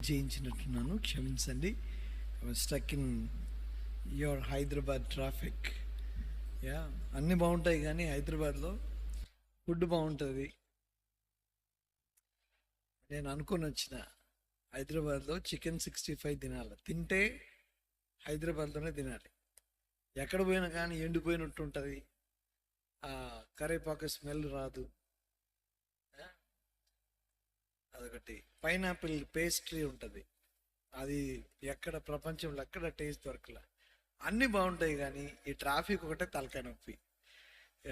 చేయించినట్టున్నాను, క్షమించండి. Stuck in your Hyderabad traffic. Yeah, అన్నీ బాగుంటాయి కానీ హైదరాబాద్లో ఫుడ్ బాగుంటుంది. నేను అనుకుని వచ్చిన హైదరాబాద్లో చికెన్ 65 తినాలి. తింటే హైదరాబాద్లోనే తినాలి. ఎక్కడ పోయినా కానీ ఎండిపోయినట్టు ఉంటుంది, ఆ కరేపాకు స్మెల్ రాదు. అదొకటి. పైనాపిల్ పేస్ట్రీ ఉంటుంది, అది ఎక్కడ ప్రపంచంలో ఎక్కడ టేస్ట్ దొరకలే. అన్నీ బాగుంటాయి కానీ ఈ ట్రాఫిక్ ఒకటే తలకాయ నొప్పి.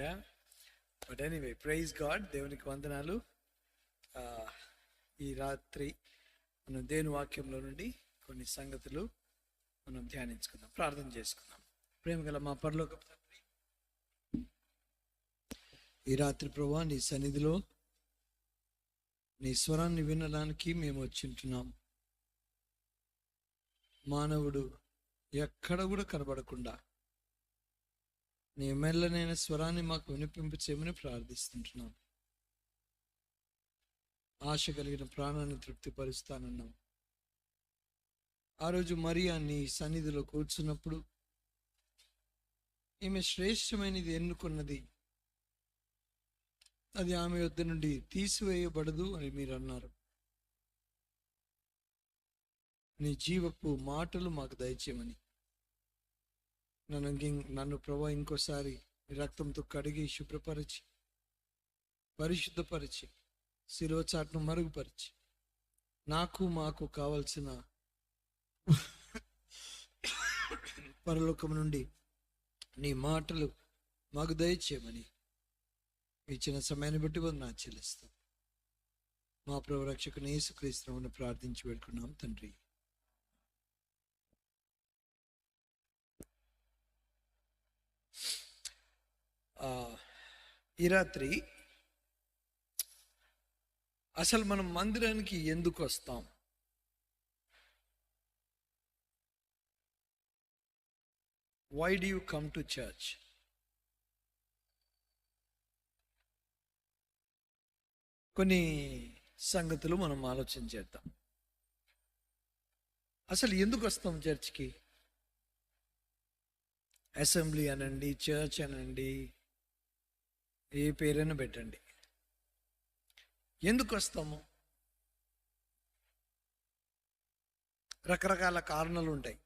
Yeah, but anyway, praise God, దేవునికి వందనాలు. ఈ రాత్రి మనం దేవుని వాక్యంలో నుండి కొన్ని సంగతులు మనం ధ్యానించుకుందాం, ప్రార్థన చేసుకుందాం. ప్రేమ గల మా పరలోకపు తండ్రి, ఈ రాత్రి ప్రభువా నీ సన్నిధిలో నీ స్వరాన్ని వినడానికి మేము వచ్చింటున్నాం. మానవుడు ఎక్కడ కూడా కనబడకుండా నీ మెల్లనైన స్వరాన్ని మాకు వినిపింప చేయమని ప్రార్థిస్తుంటున్నాం. ఆశ కలిగిన ప్రాణాన్ని తృప్తిపరుస్తానన్నాం. ఆ రోజు మరియా నీ సన్నిధిలో కూర్చున్నప్పుడు ఈమె శ్రేష్టమైనది ఎన్నుకున్నది, అది ఆమె వద్ద నుండి తీసివేయబడదు అని మీరు అన్నారు. నీ జీవపు మాటలు మాకు దయచేయమని నన్ను ప్రభా ఇంకోసారి రక్తంతో కడిగి శుభ్రపరిచి పరిశుద్ధపరిచి శిలువ చాటును మరుగుపరిచి నాకు మాకు కావలసిన పరలోకం నుండి నీ మాటలు మాకు దయచేయమని ఇచ్చిన సమయాన్ని బట్టి వందనాలు చెల్లిస్తాం. మా ప్రభు రక్షకుని యేసుక్రీస్తుని ప్రార్థించి పెట్టుకున్నాం తండ్రి. ఈ రాత్రి అసలు మనం మందిరానికి ఎందుకు వస్తాం? Why do you come to church? కొన్ని సంగతులు మనం ఆలోచన చేద్దాం. అసలు ఎందుకు వస్తాం చర్చ్కి? అసెంబ్లీ అనండి, చర్చ్ అనండి, ఏ పేరైనా పెట్టండి, ఎందుకు వస్తాము? రకరకాల కారణాలు ఉంటాయి.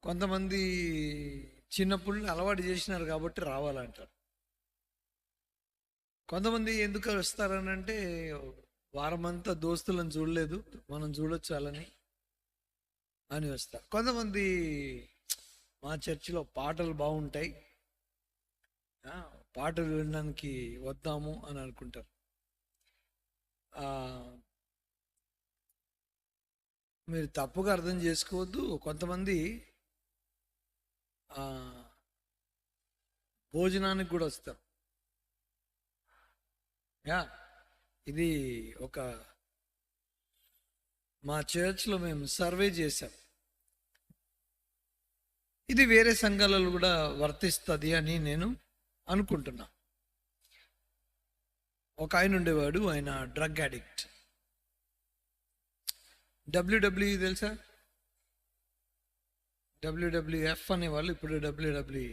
కొంతమంది చిన్నప్పుడు అలవాటు చేసినారు కాబట్టి రావాలంటారు. కొంతమంది ఎందుకు వస్తారని అంటే వారమంతా దోస్తులను చూడలేదు, మనం చూడొచ్చు అని వస్తారు. కొంతమంది మా చర్చిలో పాటలు బాగుంటాయి, పాటలు వినడానికి వద్దాము అని అనుకుంటారు. మీరు తప్పుగా అర్థం చేసుకోవద్దు. కొంతమంది భోజనానికి కూడా వస్తారు. ఇది మా చర్చ్లో మేము సర్వే చేశాం, ఇది వేరే సంఘాలలో కూడా వర్తిస్తుంది అని నేను అనుకుంటున్నా. ఒక ఆయన ఉండేవాడు, ఆయన డ్రగ్ అడిక్ట్. డబ్ల్యూడబ్ల్యూఈ తెలుసా? WWF అనేవాళ్ళు, ఇప్పుడు WWE.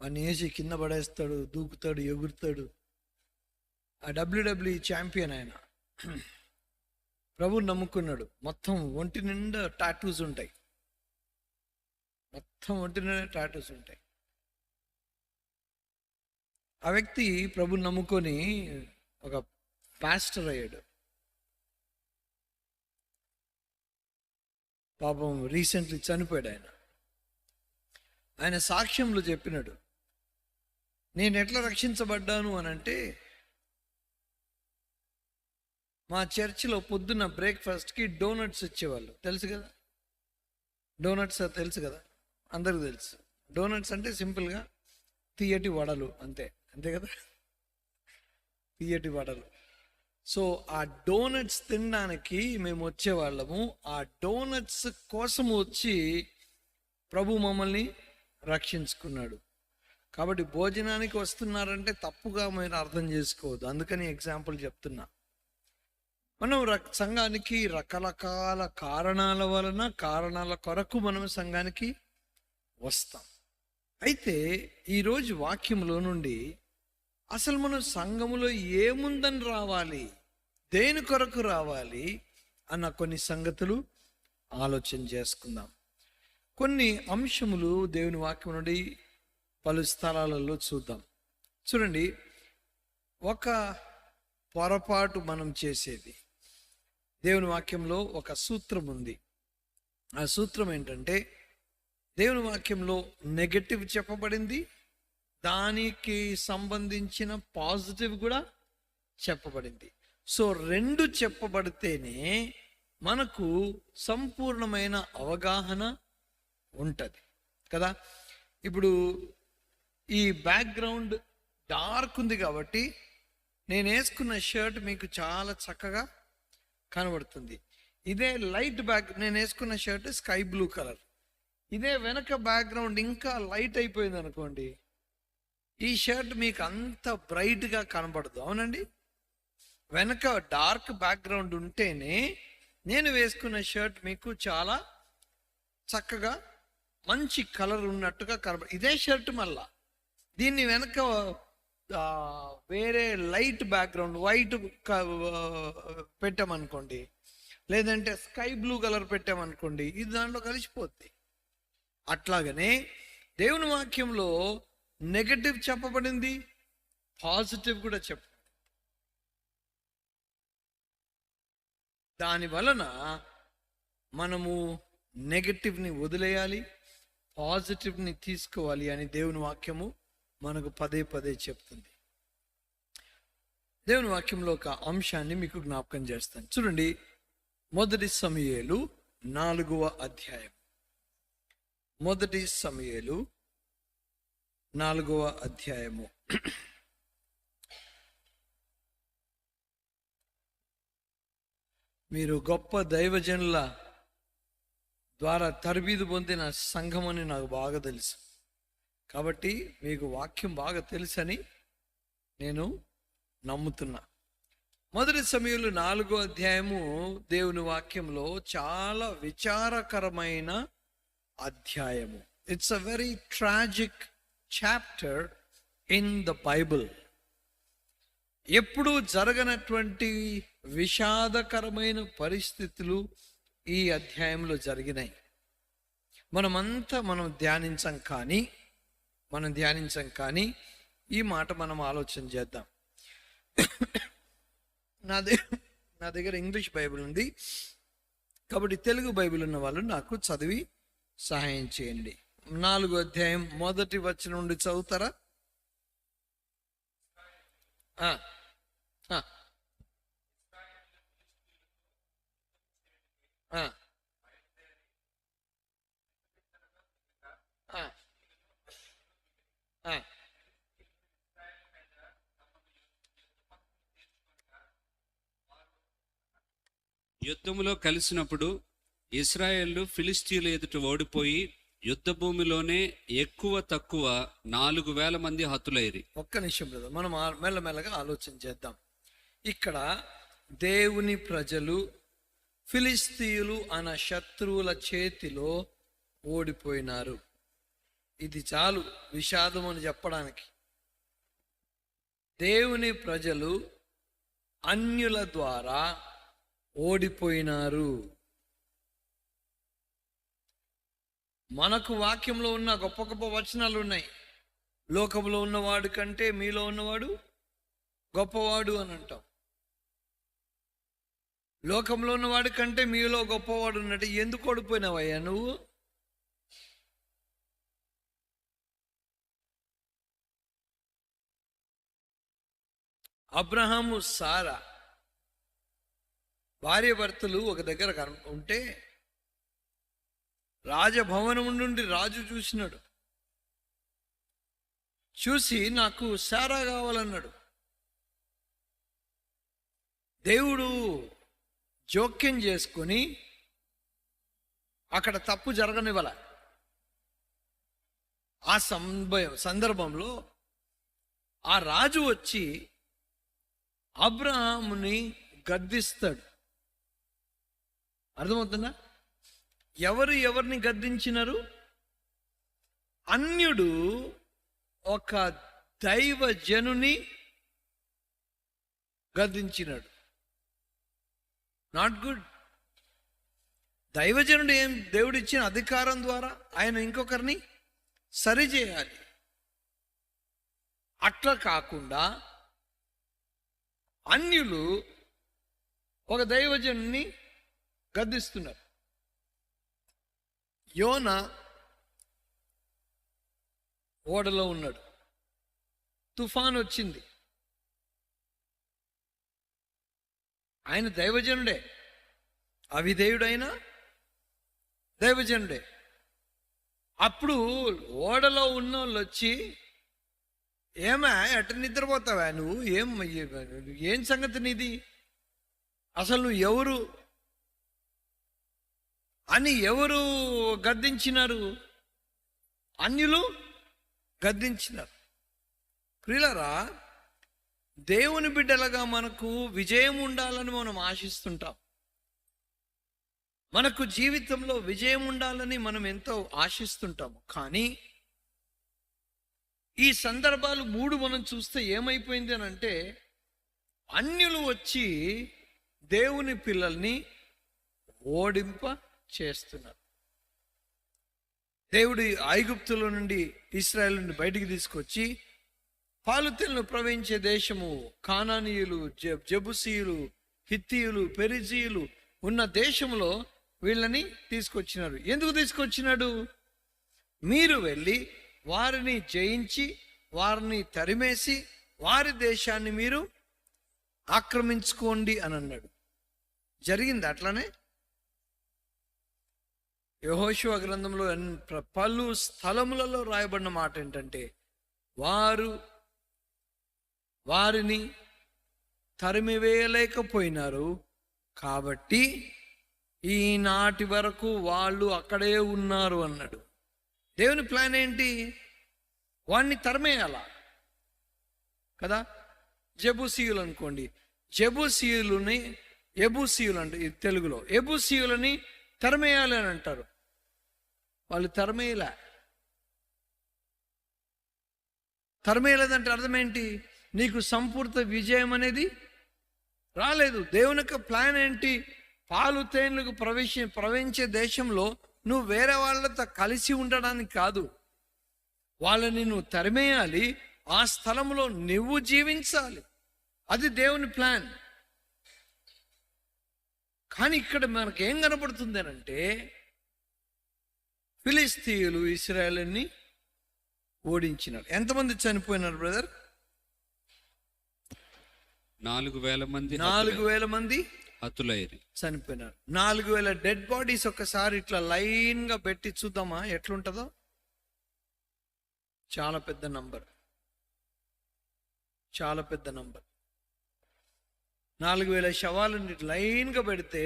వాడిని వేసి కింద పడేస్తాడు, దూకుతాడు, ఎగురుతాడు. ఆ WWE ఛాంపియన్ ఆయన. ప్రభువుని నమ్ముకున్నాడు. మొత్తం ఒంటి నిండా టాటూస్ ఉంటాయి, ఆ వ్యక్తి ప్రభువుని నమ్ముకొని ఒక పాస్టర్ అయ్యాడు. పాపం రీసెంట్లీ చనిపోయాడు ఆయన. ఆయన సాక్ష్యంలో చెప్పినాడు, నేను ఎట్లా రక్షించబడ్డాను అని అంటే, మా చర్చిలో పొద్దున్న బ్రేక్ఫాస్ట్కి డోనట్స్ ఇచ్చేవాళ్ళు. తెలుసు కదా డోనట్స్? తెలుసు కదా, అందరికి తెలుసు. డోనట్స్ అంటే సింపుల్గా తీయటి వడలు, అంతే కదా, తీయటి వడలు. సో ఆ డోనట్స్ తినడానికి మేము వచ్చేవాళ్ళము. ఆ డోనట్స్ కోసం వచ్చి ప్రభు మమ్మల్ని రక్షించుకున్నాడు. కాబట్టి భోజనానికి వస్తున్నారంటే తప్పుగా మీరు అర్థం చేసుకోవద్దు. అందుకని ఎగ్జాంపుల్ చెప్తున్నా. మనం సంఘానికి రకరకాల కారణాల కొరకు మనం సంఘానికి వస్తాం. అయితే ఈరోజు వాక్యంలో నుండి అసలు మనం సంఘములో ఏముందని రావాలి, దేని కొరకు రావాలి అన్న కొన్ని సంగతులు ఆలోచన చేసుకుందాం. కొన్ని అంశములు దేవుని వాక్యం నుండి పలు స్థలాలలో చూద్దాం. చూడండి, ఒక పొరపాటు మనం చేసేది, దేవుని వాక్యంలో ఒక సూత్రం ఉంది. ఆ సూత్రం ఏంటంటే, దేవుని వాక్యంలో నెగటివ్ చెప్పబడింది, దానికి సంబంధించిన పాజిటివ్ కూడా చెప్పబడింది. సో రెండు చెప్పబడితేనే మనకు సంపూర్ణమైన అవగాహన ఉంటుంది కదా. ఇప్పుడు ఈ బ్యాక్గ్రౌండ్ డార్క్ ఉంది కాబట్టి నేను వేసుకున్న షర్ట్ మీకు చాలా చక్కగా కనబడుతుంది. ఇదే లైట్ నేను వేసుకున్న షర్ట్ స్కై బ్లూ కలర్, ఇదే వెనక బ్యాక్గ్రౌండ్ ఇంకా లైట్ అయిపోయింది అనుకోండి, ఈ షర్ట్ మీకు అంత బ్రైట్గా కనబడదు. అవునండి, వెనక డార్క్ బ్యాక్గ్రౌండ్ ఉంటేనే నేను వేసుకున్న షర్ట్ మీకు చాలా చక్కగా మంచి కలర్ ఉన్నట్టుగా ఇదే షర్ట్ మళ్ళా దీన్ని వెనక వేరే లైట్ బ్యాక్గ్రౌండ్ వైట్ పెట్టామనుకోండి, లేదంటే స్కై బ్లూ కలర్ పెట్టామనుకోండి, ఇది దాంట్లో కలిసిపోద్ది. అట్లాగనే దేవుని వాక్యంలో నెగటివ్ చెప్పబడింది, పాజిటివ్ కూడా చెప్పబడింది. దాని వలన మనము నెగటివ్ని వదిలేయాలి, పాజిటివ్ని తీసుకోవాలి అని దేవుని వాక్యము మనకు పదే పదే చెప్తుంది. దేవుని వాక్యంలో ఒక అంశాన్ని మీకు జ్ఞాపకం చేస్తాను. చూడండి, 1 సమూయేలు 4వ అధ్యాయం. 1 సమూయేలు 4వ అధ్యాయము. మీరు గొప్ప దైవజనుల ద్వారా తరబీదు పొందిన సంఘం అని నాకు బాగా తెలుసు, కాబట్టి మీకు వాక్యం బాగా తెలుసని నేను నమ్ముతున్నా. 1 సమూయేలు 4వ అధ్యాయము దేవుని వాక్యంలో చాలా విచారకరమైన అధ్యాయము. It's a very tragic chapter in the Bible. ఎప్పుడూ జరగనటువంటి విషాదకరమైన పరిస్థితులు ఈ అధ్యాయంలో జరిగినాయి. మనం ధ్యానించం కానీ ఈ మాట మనం ఆలోచన చేద్దాం. నా దగ్గర ఇంగ్లీష్ బైబిల్ ఉంది కాబట్టి తెలుగు బైబిల్ ఉన్న వాళ్ళు నాకు చదివి సహాయం చేయండి. 4వ అధ్యాయం 1వ వచనం నుండి చదువుతారా? యుద్ధములో కలిసినప్పుడు ఇశ్రాయేలు ఫిలిష్తీయుల ఎదుట ఓడిపోయి యుద్ధ భూమిలోనే ఎక్కువ తక్కువ 4,000 మంది హతులైరి. ఒక్క నిమిషం బ్రదర్, మనం మెల్లమెల్లగా ఆలోచన చేద్దాం. ఇక్కడ దేవుని ప్రజలు ఫిలిష్తీయులు అన్న శత్రువుల చేతిలో ఓడిపోయినారు. ఇది చాలు విషాదం అని చెప్పడానికి. దేవుని ప్రజలు అన్యుల ద్వారా ఓడిపోయినారు. మనకు వాక్యంలో ఉన్న గొప్ప గొప్ప వచనాలు ఉన్నాయి. లోకంలో ఉన్నవాడు కంటే మీలో ఉన్నవాడు గొప్పవాడు అని అంటాం. లోకంలో ఉన్నవాడి కంటే మీలో గొప్పవాడు ఉన్నట్టు ఎందుకు ఓడిపోయినావయ్యా నువ్వు? అబ్రహాము సారా భార్య భర్తలు ఒక దగ్గర ఉంటే రాజభవనం నుండి రాజు చూసినాడు. చూసి నాకు సారా కావాలన్నాడు. దేవుడు జోక్యం చేసుకొని అక్కడ తప్పు జరగనివ్వాల. ఆ సందర్భంలో ఆ రాజు వచ్చి అబ్రహాముని గద్దిస్తాడు. అర్థమవుతుందా? ఎవరు ఎవరిని గద్దించినారు? అన్యుడు ఒక దైవజనుని గద్దించినాడు. Not good. దైవజనుడు ఏం దేవుడు ఇచ్చిన అధికారం ద్వారా ఆయన ఇంకొకరిని సరిచేయాలి. అట్లా కాకుండా అన్యులు ఒక దైవజనుని గద్దిస్తున్నారు. యోన ఓడలో ఉన్నాడు, తుఫాన్ వచ్చింది. ఆయన దైవజనుడే, అవిధేయుడైనా దైవజనుడే. అప్పుడు ఓడలో ఉన్న వాళ్ళు వచ్చి, ఏమా ఎట్ట నిద్రపోతావా నువ్వు, ఏం సంగతి నీది, అసలు నువ్వు ఎవరు అని ఎవరు గద్దించినారు? అన్యులు గద్దించినారు. ప్రియులారా, దేవుని బిడ్డలుగా మనకు విజయం ఉండాలని మనం ఆశిస్తుంటాం. మనకు జీవితంలో విజయం ఉండాలని మనం ఎంతో ఆశిస్తుంటాము. కానీ ఈ సందర్భాలు 3 మనం చూస్తే ఏమైపోయింది అని అంటే, అన్యులు వచ్చి దేవుని పిల్లల్ని ఓడింప చేస్తున్నారు. దేవుడు ఐగుప్తుల నుండి ఇశ్రాయేలు నుండి బయటికి తీసుకొచ్చి పాలుతెలను ప్రవహించే దేశము, కానానీయులు, జెబూసీయులు, హిత్తీయులు, పెరిజీయులు ఉన్న దేశంలో వీళ్ళని తీసుకొచ్చినారు. ఎందుకు తీసుకొచ్చినాడు? మీరు వెళ్ళి వారిని జయించి వారిని తరిమేసి వారి దేశాన్ని మీరు ఆక్రమించుకోండి అని అన్నాడు. జరిగింది అట్లనే. యెహోషువ గ్రంథంలో పలు స్థలములలో రాయబడిన మాట ఏంటంటే, వారిని తరిమివేయలేకపోయినారు, కాబట్టి ఈనాటి వరకు వాళ్ళు అక్కడే ఉన్నారు అన్నాడు. దేవుని ప్లాన్ ఏంటి? వాడిని తరిమేయాల కదా. జెబూసీయులు అనుకోండి, ఎబూసీయులు అంటే తెలుగులో ఎబూసీయులని తరిమేయాలి అని అంటారు. వాళ్ళు తరిమేయలేదంటే అర్థం ఏంటి? నీకు సంపూర్ణ విజయం అనేది రాలేదు. దేవుని యొక్క ప్లాన్ ఏంటి? పాలు తేనెలకు ప్రవహించే దేశంలో నువ్వు వేరే వాళ్ళతో కలిసి ఉండడానికి కాదు, వాళ్ళని నువ్వు తరిమేయాలి, ఆ స్థలంలో నువ్వు జీవించాలి. అది దేవుని ప్లాన్. కానీ ఇక్కడ మనకు ఏం కనపడుతుంది అంటే, ఫిలిస్తీయులు ఇశ్రాయేలుని ఓడించినారు. ఎంతమంది చనిపోయినారు బ్రదర్? 4,000 మంది 4,000 మంది హతులైరి చనిపోయినారు. 4,000 డెడ్ బాడీస్ ఒక్కసారి ఇట్లా లైన్ గా పెట్టి చూద్దామా ఎట్లుంటుందో. చాలా పెద్ద నంబర్, చాలా పెద్ద నంబర్. 4,000 శవాలని లైన్ గా పెడితే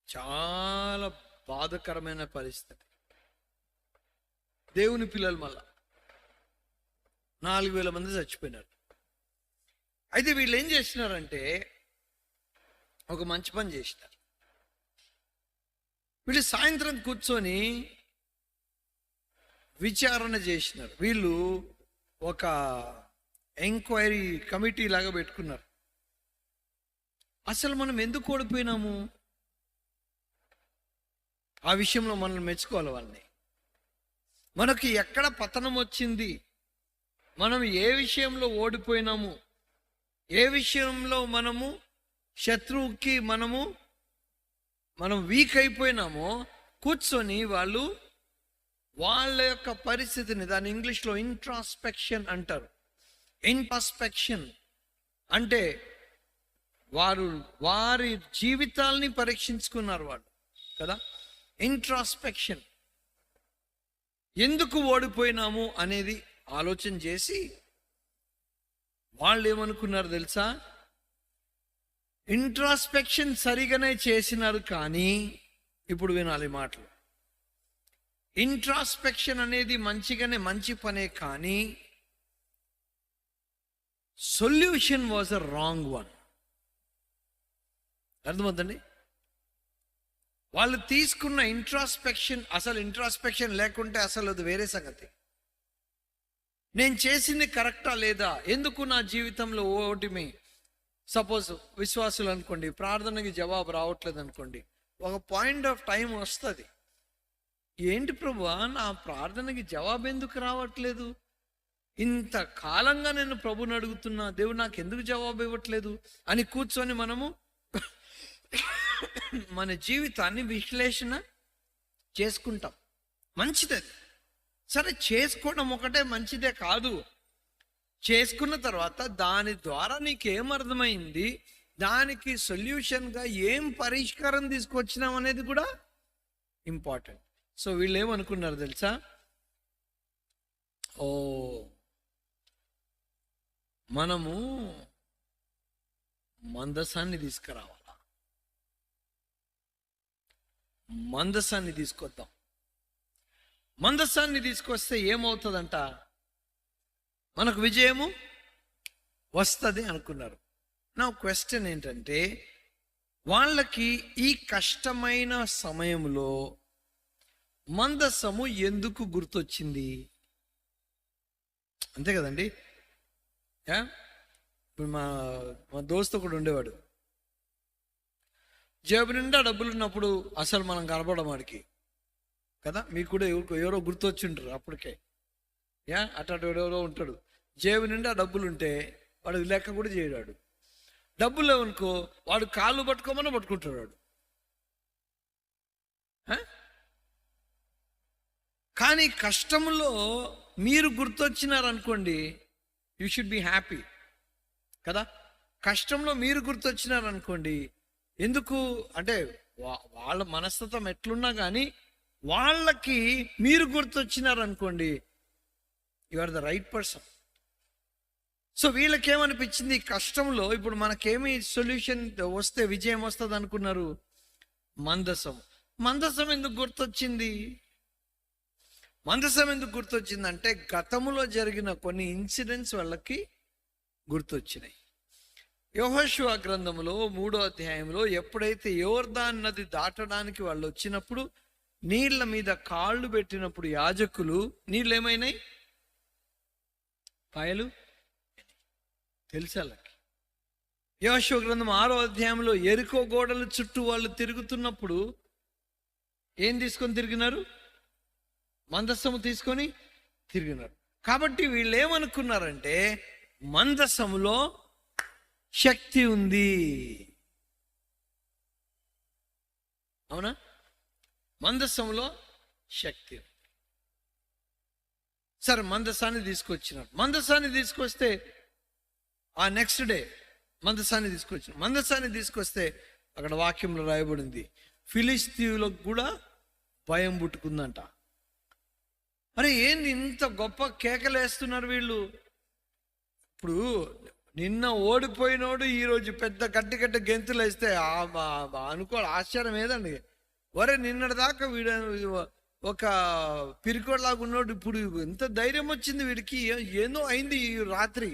చాలా బాధాకరమైన పరిస్థితి. దేవుని పిల్లలు మళ్ళా 4,000 మంది చచ్చిపోయినారు. అయితే వీళ్ళు ఏం చేసినారంటే ఒక మంచి పని చేసినారు. వీళ్ళు సాయంత్రం కూర్చొని విచారణ చేసినారు. వీళ్ళు ఒక ఎంక్వైరీ కమిటీ లాగా పెట్టుకున్నారు. అసలు మనం ఎందుకు ఓడిపోయినాము, ఆ విషయంలో మనం మెచ్చుకోవాలి వాళ్ళని. మనకి ఎక్కడ పతనం వచ్చింది, మనం ఏ విషయంలో ఓడిపోయినాము, ఏ విషయంలో మనము శత్రువుకి మనం వీక్ అయిపోయినామో కూర్చొని వాళ్ళ యొక్క పరిస్థితిని, దాని ఇంగ్లీష్లో ఇంట్రాస్పెక్షన్ అంటారు. ఇంట్రాస్పెక్షన్ అంటే వారి జీవితాల్ని పరీక్షించుకున్నారు వాళ్ళు కదా. ఇంట్రాస్పెక్షన్, ఎందుకు ఓడిపోయినాము అనేది ఆలోచన చేసి వాళ్ళు ఏమనుకున్నారు తెలుసా? ఇంట్రాస్పెక్షన్ సరిగానే చేసినారు, కానీ ఇప్పుడు వినాలి మాటలు. ఇంట్రాస్పెక్షన్ అనేది మంచి పనే, కానీ solution was a wrong one. అర్థమవుతుంది? వాళ్ళు తీసుకున్న ఇంట్రాస్పెక్షన్, అసలు ఇంట్రాస్పెక్షన్ లేకుంటే అసలు అది వేరే సంగతి. నేను చేసింది కరెక్టా లేదా, ఎందుకు నా జీవితంలో ఓటమి. సపోజ్ విశ్వాసులు అనుకోండి, ప్రార్థనకి జవాబు రావట్లేదు అనుకోండి, ఒక పాయింట్ ఆఫ్ టైం వస్తుంది, ఏంటి ప్రభువా నా ప్రార్థనకి జవాబు ఎందుకు రావట్లేదు, ఇంత కాలంగా నేను ప్రభుని అడుగుతున్నా, దేవుడు నాకు ఎందుకు జవాబు ఇవ్వట్లేదు అని కూర్చొని మనము మన జీవితాన్ని విశ్లేషణ చేసుకుంటాం. మంచిది అది. సరే, చేసుకోవడం ఒకటే మంచిదే కాదు, చేసుకున్న తర్వాత దాని ద్వారా నీకేం అర్థమైంది, దానికి సొల్యూషన్గా ఏం పరిష్కారం తీసుకొచ్చినాం అనేది కూడా ఇంపార్టెంట్. సో వీళ్ళు ఏమనుకున్నారు తెలుసా, ఓ మనము మందసాన్ని తీసుకురావాలా, మందసాన్ని తీసుకొద్దాం. మందసాన్ని తీసుకొస్తే ఏమవుతుందంట, మనకు విజయము వస్తుంది అనుకున్నారు. నా క్వశ్చన్ ఏంటంటే, వాళ్ళకి ఈ కష్టమైన సమయంలో మందసము ఎందుకు గుర్తొచ్చింది? అంతే కదండి. ఇప్పుడు మా దోస్తు ఒకడు ఉండేవాడు, జేబు నిండా డబ్బులు ఉన్నప్పుడు అసలు మనం కనపడం వాడికి కదా. మీకు కూడా ఎవరో గుర్తొచ్చిండ్రు అప్పటికే. అట్లా ఎవరో ఉంటాడు, జేబు నిండా డబ్బులు ఉంటే వాడు లెక్క కూడా చేయడాడు. డబ్బులు లేవనుకో వాడు కాళ్ళు పట్టుకోమని పట్టుకుంటాడు వాడు. కానీ కష్టంలో మీరు గుర్తొచ్చినారనుకోండి, యూ షుడ్ బి హ్యాపీ కదా. కష్టంలో మీరు గుర్తొచ్చినారనుకోండి, ఎందుకు అంటే వాళ్ళ మనస్తత్వం ఎట్లున్నా కానీ వాళ్ళకి మీరు గుర్తొచ్చినారనుకోండి, you are the right person. So వీళ్ళకేమనిపించింది, కష్టంలో ఇప్పుడు మనకేమి సొల్యూషన్ వస్తే విజయం వస్తుంది అనుకున్నారు, మందసం. మందసం ఎందుకు గుర్తొచ్చింది? మందసం ఎందుకు గుర్తొచ్చిందంటే గతంలో జరిగిన కొన్ని ఇన్సిడెంట్స్ వాళ్ళకి గుర్తొచ్చినాయి. యెహోషువ గ్రంథంలో 3వ అధ్యాయంలో ఎప్పుడైతే యోర్దాను నది దాటడానికి వాళ్ళు వచ్చినప్పుడు నీళ్ల మీద కాళ్ళు పెట్టినప్పుడు యాజకులు, నీళ్ళు ఏమైనాయి, పాయలు తెలుసా వాళ్ళకి. యెహోషువ గ్రంథం 6వ అధ్యాయంలో ఎరికో గోడల చుట్టూ వాళ్ళు తిరుగుతున్నప్పుడు ఏం తీసుకొని తిరిగినారు, మందసము తీసుకొని తిరిగినారు. కాబట్టి వీళ్ళు ఏమనుకున్నారంటే మందసములో శక్తి ఉంది. అవునా? మందసంలో శక్తి. సరే, మందసాన్ని తీసుకొచ్చినారు. మందసాన్ని తీసుకొస్తే ఆ నెక్స్ట్ డే మందసాన్ని తీసుకొస్తే అక్కడ వాక్యంలో రాయబడింది, ఫిలిస్తీయులకు కూడా భయం పుట్టుకుందంట. అరే ఏంది ఇంత గొప్ప కేకలేస్తున్నారు వీళ్ళు. ఇప్పుడు నిన్న ఓడిపోయినోడు ఈరోజు పెద్ద గట్టి గెంతులు వేస్తే అనుకోవాలి, ఆశ్చర్యం ఏదండి. వరే నిన్నటి దాకా వీడు ఒక పిరికోడ్లాగా ఉన్నాడు, ఇప్పుడు ఎంత ధైర్యం వచ్చింది వీడికి, ఏదో అయింది ఈ రాత్రి,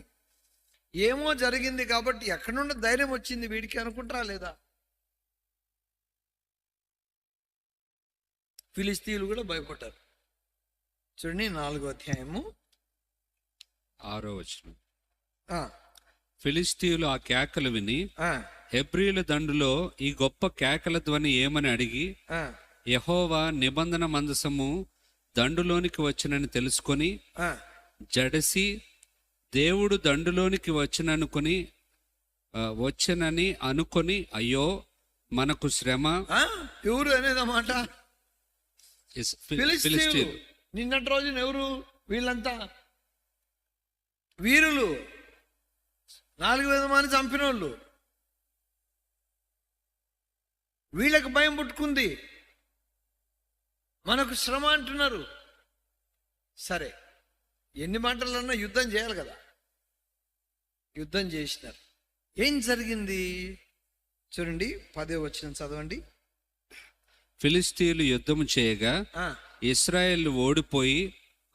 ఏమో జరిగింది కాబట్టి ఎక్కడి నుండి ధైర్యం వచ్చింది వీడికి అనుకుంటారా లేదా? ఫిలిస్తీయులు కూడా భయపడ్డారు. చూడండి 4వ అధ్యాయము 6వ వచనం. ఫిలిస్తీయులు ఆ కేకలు విని హెబ్రీయుల దండులో ఈ గొప్ప కేకల ధ్వని ఏమని అడిగి, యెహోవా నిబంధన మందసము దండులోనికి వచ్చనని తెలుసుకొని జడిసి, దేవుడు దండులోనికి వచ్చనని అనుకొని, అయ్యో మనకు శ్రమ. ఎవరు అనేదన్నమాట? ఫిలిస్తీయులు. నిన్నటి రోజున ఎవరు వీళ్ళంతా? వీరులు, 4,000 మంది చంపిన వాళ్ళు. వీళ్ళకి భయం పుట్టుకుంది, మనకు శ్రమ అంటున్నారు. సరే, ఎన్ని మాటలన్నా యుద్ధం చేయాలి కదా. యుద్ధం చేసినారు. ఏం జరిగింది చూడండి, 10వ వచనం చదవండి. ఫిలిస్తీయులు యుద్ధము చేయగా ఇశ్రాయేలు ఓడిపోయి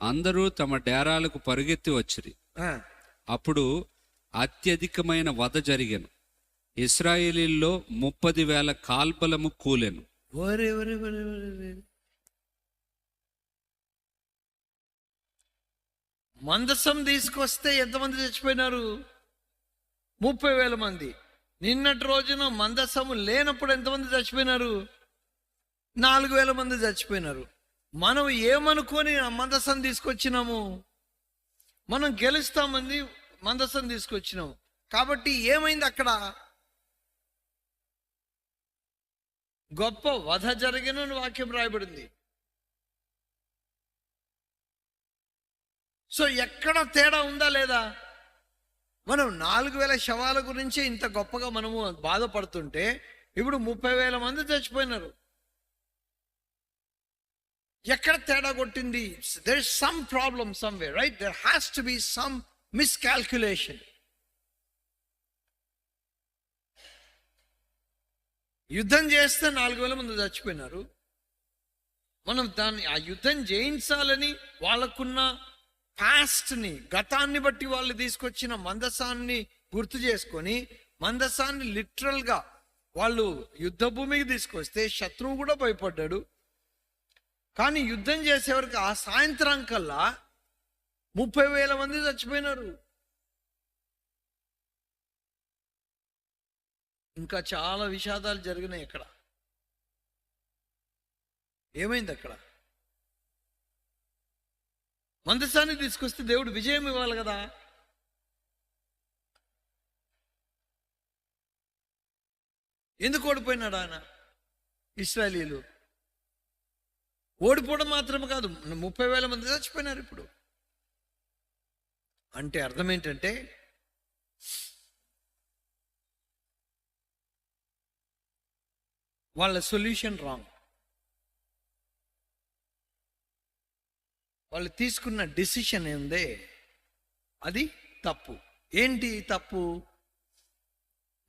అందరూ తమ డేరాలకు పరుగెత్తి వచ్చిరి. అప్పుడు అత్యధికమైన వధ జరిగెను. ఇశ్రాయేలీల్లో 30,000 కాల్బలము కూలెను. ఒరే ఒరే ఒరే ఒరే, మందసం తీసుకొస్తే ఎంతమంది చచ్చిపోయినారు? 30,000 మంది. నిన్నటి రోజున మందసము లేనప్పుడు ఎంతమంది చచ్చిపోయినారు? 4,000 మంది చచ్చిపోయినారు. మనం ఏమనుకొని ఆ మందసం తీసుకొచ్చినాము? మనం గెలుస్తామని మందసం తీసుకొచ్చినాము. కాబట్టి ఏమైంది అక్కడ? గొప్ప వధ జరిగిన వాక్యం రాయబడింది. సో ఎక్కడ తేడా ఉందా లేదా? మనం 4,000 శవాల గురించి ఇంత గొప్పగా మనము బాధపడుతుంటే ఇప్పుడు 30,000 మంది చచ్చిపోయినారు. ఎక్కడ తేడా కొట్టింది? There is some problem somewhere, right? There has to be some miscalculation. యుద్ధం చేస్తే 4,000 మంది చచ్చిపోయినారు. మనం ఆ యుద్ధం జయించాలని వాళ్ళకున్న పాస్ట్ని, గతాన్ని బట్టి వాళ్ళు తీసుకొచ్చిన మందసాన్ని గుర్తు చేసుకొని మందసాన్ని లిటరల్గా వాళ్ళు యుద్ధ భూమికి తీసుకొస్తే శత్రువు కూడా భయపడ్డాడు. కానీ యుద్ధం చేసేవరకు ఆ సాయంత్రం కల్లా 30,000 మంది చచ్చిపోయినారు. ఇంకా చాలా విషాదాలు జరిగినాయి అక్కడ. ఏమైంది అక్కడ? మందసాన్ని తీసుకొస్తే దేవుడు విజయం ఇవ్వాలి కదా. ఎందుకు ఓడిపోయినాడు ఆయన? ఇశ్రాయేలీయులు ఓడిపోవడం మాత్రమే కాదు, 30,000 మంది చచ్చిపోయినారు. ఇప్పుడు అంటే అర్థం ఏంటంటే వాళ్ళ సొల్యూషన్ రాంగ్. వాళ్ళు తీసుకున్న డిసిషన్ ఏందే అది తప్పు. ఏంటి తప్పు?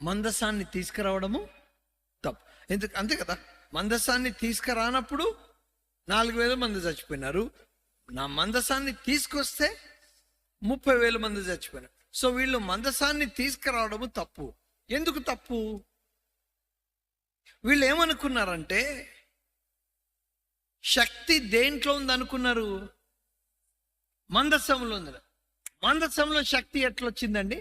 మందసాన్ని తీసుకురావడము తప్పు. ఎందుకు? అంతే కదా. మందసాన్ని తీసుకురానప్పుడు 4,000 మంది చచ్చిపోయినారు. నా మందసాన్ని తీసుకొస్తే 30,000 మంది చచ్చిపోయినారు. సో వీళ్ళు మందసాన్ని తీసుకురావడము తప్పు. ఎందుకు తప్పు? వీళ్ళు ఏమనుకున్నారంటే శక్తి దేంట్లో ఉంది అనుకున్నారు? మందసంలో ఉంది. మందసంలో శక్తి ఎట్లొచ్చిందండి?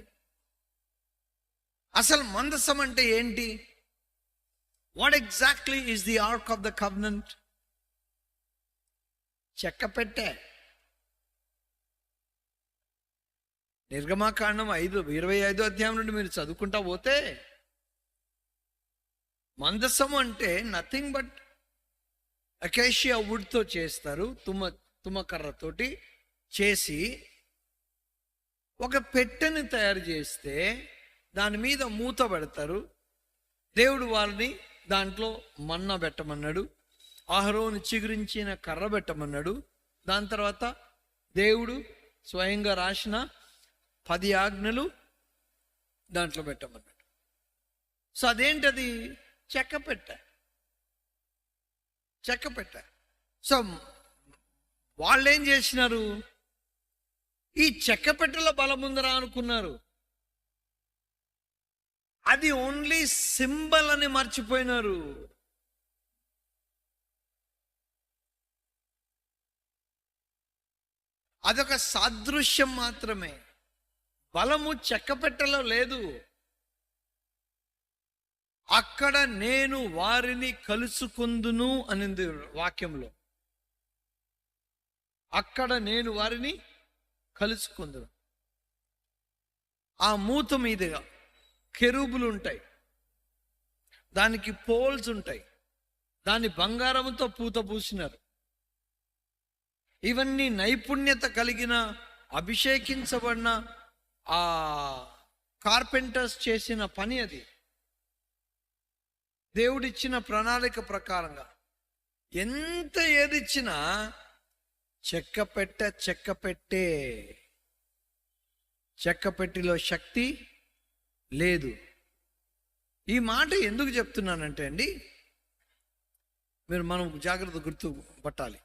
అసలు మందసం అంటే ఏంటి? What exactly is the ark of the covenant? చెక్క పెట్టే. నిర్గమాకాండం 25వ అధ్యాయం నుండి మీరు చదువుకుంటా పోతే మందసం అంటే నథింగ్ బట్ అకేషియా వుడ్తో చేస్తారు. తుమ్మకర్రతోటి చేసి ఒక పెట్టెని తయారు చేస్తే దాని మీద మూత పెడతారు. దేవుడు వారిని దాంట్లో మన్నా పెట్టమన్నాడు. అహరోను చిగురించిన కర్ర పెట్టమన్నాడు. దాని తర్వాత దేవుడు స్వయంగా రాసిన 10 ఆజ్ఞలు దాంట్లో పెట్టమన్నాడు. సో అదేంటది? చెక్క పెట్ట. సో వాళ్ళు ఏం చేసినారు? ఈ చెక్క పెట్టెల బలం ఉందరా అనుకున్నారు. అది ఓన్లీ సింబల్ అని మర్చిపోయినారు. అదొక సాదృశ్యం మాత్రమే. బలము చెక్క పెట్టెలో లేదు. అక్కడ నేను వారిని కలుసుకుందును అనింది వాక్యంలో. అక్కడ నేను వారిని కలుసుకుందును. ఆ మూత మీదుగా కెరూబులు ఉంటాయి, దానికి పోల్స్ ఉంటాయి, దాని బంగారంతో పూత పూసినారు. ఇవన్నీ నైపుణ్యత కలిగిన అభిషేకించబడిన ఆ కార్పెంటర్స్ చేసిన పని. అది దేవుడిచ్చిన ప్రణాళిక ప్రకారంగా ఎంత ఏదిచ్చినా చెక్క పెట్టెలో శక్తి లేదు. ఈ మాట ఎందుకు చెప్తున్నానంటే అండి, మనం జాగ్రత్త గుర్తు పట్టాలి.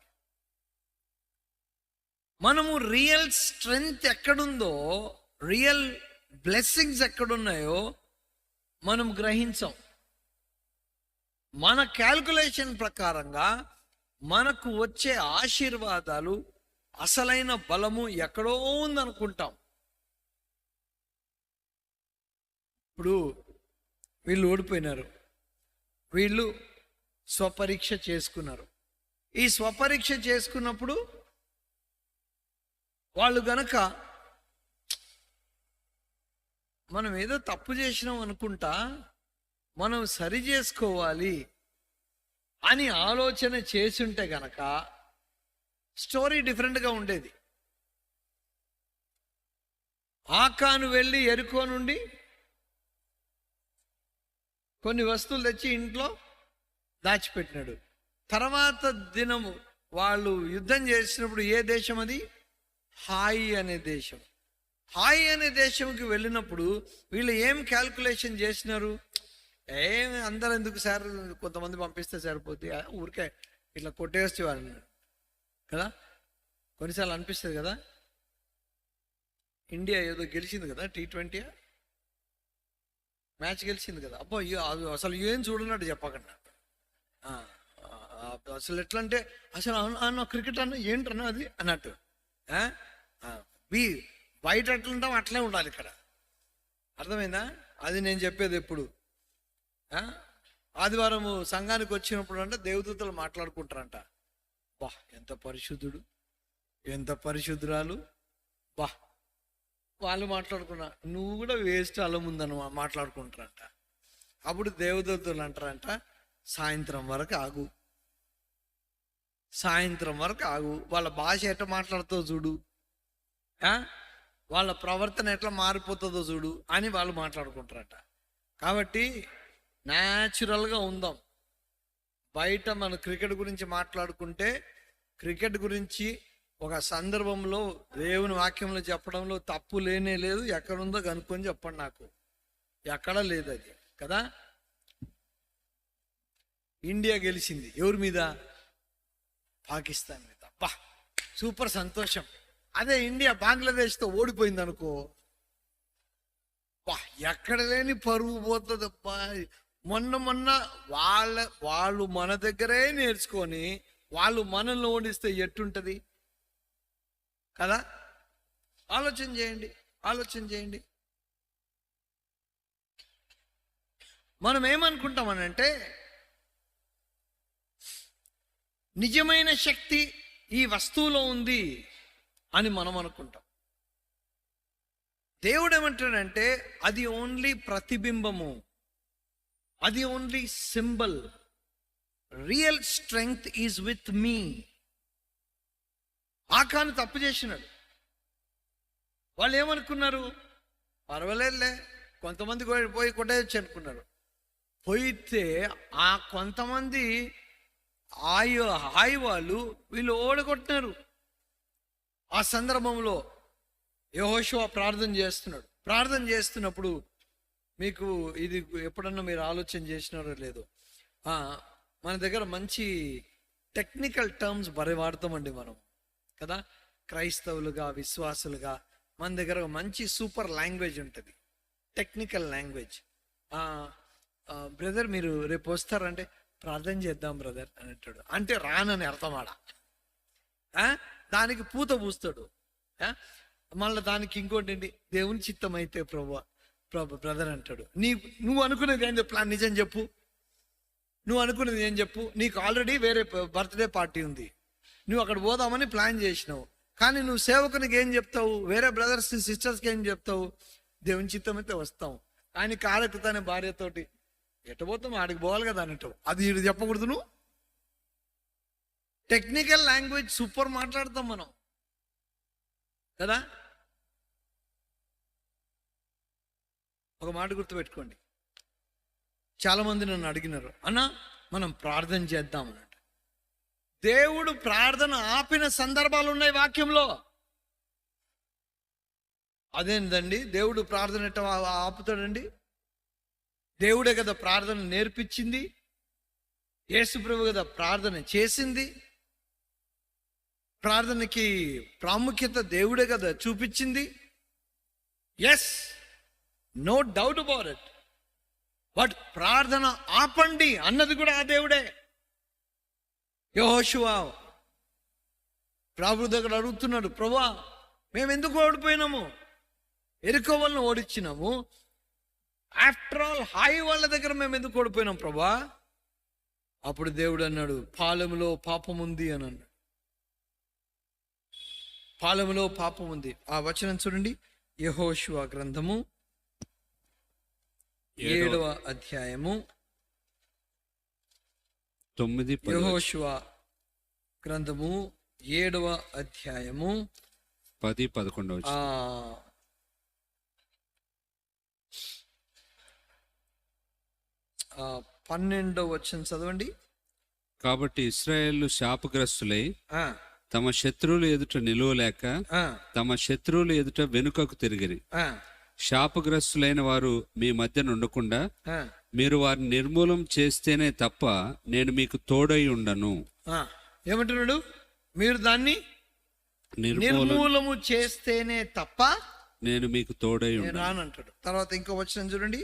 మనము రియల్ స్ట్రెంగ్త్ ఎక్కడుందో, రియల్ బ్లెస్సింగ్స్ ఎక్కడున్నాయో మనం గ్రహించాం. మన క్యాల్కులేషన్ ప్రకారంగా మనకు వచ్చే ఆశీర్వాదాలు, అసలైన బలము ఎక్కడో ఉందనుకుంటాం. ఇప్పుడు వీళ్ళు ఓడిపోయినారు, వీళ్ళు స్వపరీక్ష చేసుకున్నారు. ఈ స్వపరీక్ష చేసుకున్నప్పుడు వాళ్ళు గనక మనం ఏదో తప్పు చేసినాం అనుకుంటా, మనం సరి చేసుకోవాలి అని ఆలోచన చేసుంటే గనక స్టోరీ డిఫరెంట్గా ఉండేది. ఆకాను వెళ్ళి ఎరుకో నుండి కొన్ని వస్తువులు తెచ్చి ఇంట్లో దాచిపెట్టినాడు. తర్వాత దినము వాళ్ళు యుద్ధం చేసినప్పుడు ఏ దేశం అది? హాయి అనే దేశం. హాయి అనే దేశంకి వెళ్ళినప్పుడు వీళ్ళు ఏం క్యాల్కులేషన్ చేసినారు? ఏమి అందరు ఎందుకు సార్, కొంతమంది పంపిస్తే సరిపోద్ది, ఊరికే ఇట్లా కొట్టేస్తే వాళ్ళు కదా. కొన్నిసార్లు అనిపిస్తుంది కదా, ఇండియా ఏదో గెలిచింది కదా, T20 మ్యాచ్ గెలిచింది కదా, అబ్బో అసలు ఏం చూడనట్టు చెప్పకుండా, అసలు ఎట్లా అంటే అసలు అన్న క్రికెట్ అన్న ఏంటన్నా అది అన్నట్టు. బయట ఎట్లుంటాం అట్లే ఉండాలి ఇక్కడ. అర్థమైందా? అది నేను చెప్పేది. ఎప్పుడు ఆదివారము సంఘానికి వచ్చినప్పుడు అంటే దేవదూతలు మాట్లాడుకుంటారంట, బా ఎంత పరిశుద్ధుడు, ఎంత పరిశుద్ధురాలు, బా వాళ్ళు మాట్లాడుకున్నా, నువ్వు కూడా వేస్ట్ అలా ముందని మాట్లాడుకుంటారంట. అప్పుడు దేవదూతలు అంటారంట, సాయంత్రం వరకు ఆగు, సాయంత్రం వరకు ఆగు, వాళ్ళ భాష ఎట్లా మాట్లాడుతుందో చూడు, వాళ్ళ ప్రవర్తన ఎట్లా మారిపోతుందో చూడు అని వాళ్ళు మాట్లాడుకుంటారట. కాబట్టి న్యాచురల్గా ఉందాం. బయట మన క్రికెట్ గురించి మాట్లాడుకుంటే, క్రికెట్ గురించి ఒక సందర్భంలో దేవుని వాక్యంలో చెప్పడంలో తప్పు లేనే లేదు. ఎక్కడుందో కనుక్కొని చెప్పండి నాకు, ఎక్కడా లేదు అది కదా. ఇండియా గెలిచింది ఎవరి మీద? పాకిస్తాన్ మీద. అబ్బా సూపర్ సంతోషం. అదే ఇండియా బంగ్లాదేశ్తో ఓడిపోయింది అనుకో, ఎక్కడ లేని పరువు పోతుంది. అబ్బా మొన్న వాళ్ళు మన దగ్గరే నేర్చుకొని వాళ్ళు మనల్ని ఓడిస్తే ఎట్టుంటది కదా. ఆలోచన చేయండి. మనం ఏమనుకుంటామనంటే, నిజమైన శక్తి ఈ వస్తువులో ఉంది అని మనం అనుకుంటాం. దేవుడు ఏమంటాడంటే, అది ఓన్లీ ప్రతిబింబము, అది only symbol. Real strength is with me. ఆకాను తప్పు చేసినాడు. వాళ్ళు ఏమనుకున్నారు? పర్వాలేదులే, కొంతమంది పోయి కొట్టేయచ్చు అనుకున్నారు. పోయితే ఆ కొంతమంది హాయి వాళ్ళు వీళ్ళు ఓడగొట్టినారు. ఆ సందర్భంలో యెహోషువ ప్రార్థన చేస్తున్నప్పుడు, మీకు ఇది ఎప్పుడన్నా మీరు ఆలోచన చేసినారో లేదో, మన దగ్గర మంచి టెక్నికల్ టర్మ్స్ వాడతామండి మనం కదా. క్రైస్తవులుగా, విశ్వాసులుగా మన దగ్గర మంచి సూపర్ లాంగ్వేజ్ ఉంటుంది, టెక్నికల్ లాంగ్వేజ్. బ్రదర్ మీరు రేపు వస్తారంటే, ప్రార్థన చేద్దాం బ్రదర్ అని అంటాడు. అంటే రానని అర్థమాడ. దానికి పూత పూస్తాడు. మళ్ళీ దానికి ఇంకోటి ఏంటి, దేవుని చిత్తం అయితే ప్రభు బ్రదర్ అంటాడు. నువ్వు అనుకునేది ఏం చెప్పు, నిజం చెప్పు, నువ్వు అనుకునేది ఏం చెప్పు. నీకు ఆల్రెడీ వేరే బర్త్డే పార్టీ ఉంది, నువ్వు అక్కడ పోదామని ప్లాన్ చేసినావు. కానీ నువ్వు సేవకునికి ఏం చెప్తావు, వేరే బ్రదర్స్ సిస్టర్స్కి ఏం చెప్తావు? దేవుని చిత్తం అయితే వస్తావు. కానీ కారెత్తుతానే భార్యతోటి ఎట్ట పోతాం, ఆడికి పోవాలి కదా అన్నట్టు. అది వీడు చెప్పకూడదు. నువ్వు టెక్నికల్ లాంగ్వేజ్ సూపర్ మాట్లాడతాం మనం కదా. ఒక మాట గుర్తుపెట్టుకోండి, చాలామంది నన్ను అడిగినారు, అన్న మనం ప్రార్థన చేద్దాం అన్నట్టు. దేవుడు ప్రార్థన ఆపిన సందర్భాలు ఉన్నాయి వాక్యంలో. అదేంటండి దేవుడు ప్రార్థన ఎట్ట ఆపుతాడండి? దేవుడే కదా ప్రార్థన నేర్పించింది, యేసు ప్రభు కదా ప్రార్థన చేసింది, ప్రార్థనకి ప్రాముఖ్యత దేవుడే కదా చూపించింది. Yes, no doubt about it. But ప్రార్థన ఆపండి అన్నది కూడా ఆ దేవుడే. యెహోషువ ప్రభు దగ్గర అడుగుతున్నాడు, ప్రభువా మేము ఎందుకు ఓడిపోయినాము? ఎరికో వాళ్ళని ఓడించినాము, ఆఫ్టర్ ఆల్ హాయి వాళ్ళ దగ్గర మేము ఎందుకు ఓడిపోయినాం ప్రభువా? అప్పుడు దేవుడు అన్నాడు, పాలెములో పాపం ఉంది అని అన్నాడు. పాలెములో పాపం ఉంది. ఆ వచనం చూడండి, యెహోషువ గ్రంథము 7వ అధ్యాయము 9-10. యెహోషువ గ్రంథము 7వ అధ్యాయము 10-11. 12వ వచనం చదవండి. కాబట్టి ఇశ్రాయేలు శాపగ్రస్తులై తమ శత్రువుల ఎదుట నిలువలేక తమ శత్రువుల ఎదుట వెనుకకు తిరిగిరి. శాపగ్రస్తులైన వారు మీ మధ్య ఉండకుండా మీరు వారిని నిర్మూలం చేస్తేనే తప్ప నేను మీకు తోడై ఉండను. ఏమంటున్నాడు? మీరు దాన్ని నిర్మూలము చేస్తేనే తప్ప నేను మీకు తోడై ఉండను రానంటాడు. తర్వాత ఇంకో వచనం చూడండి,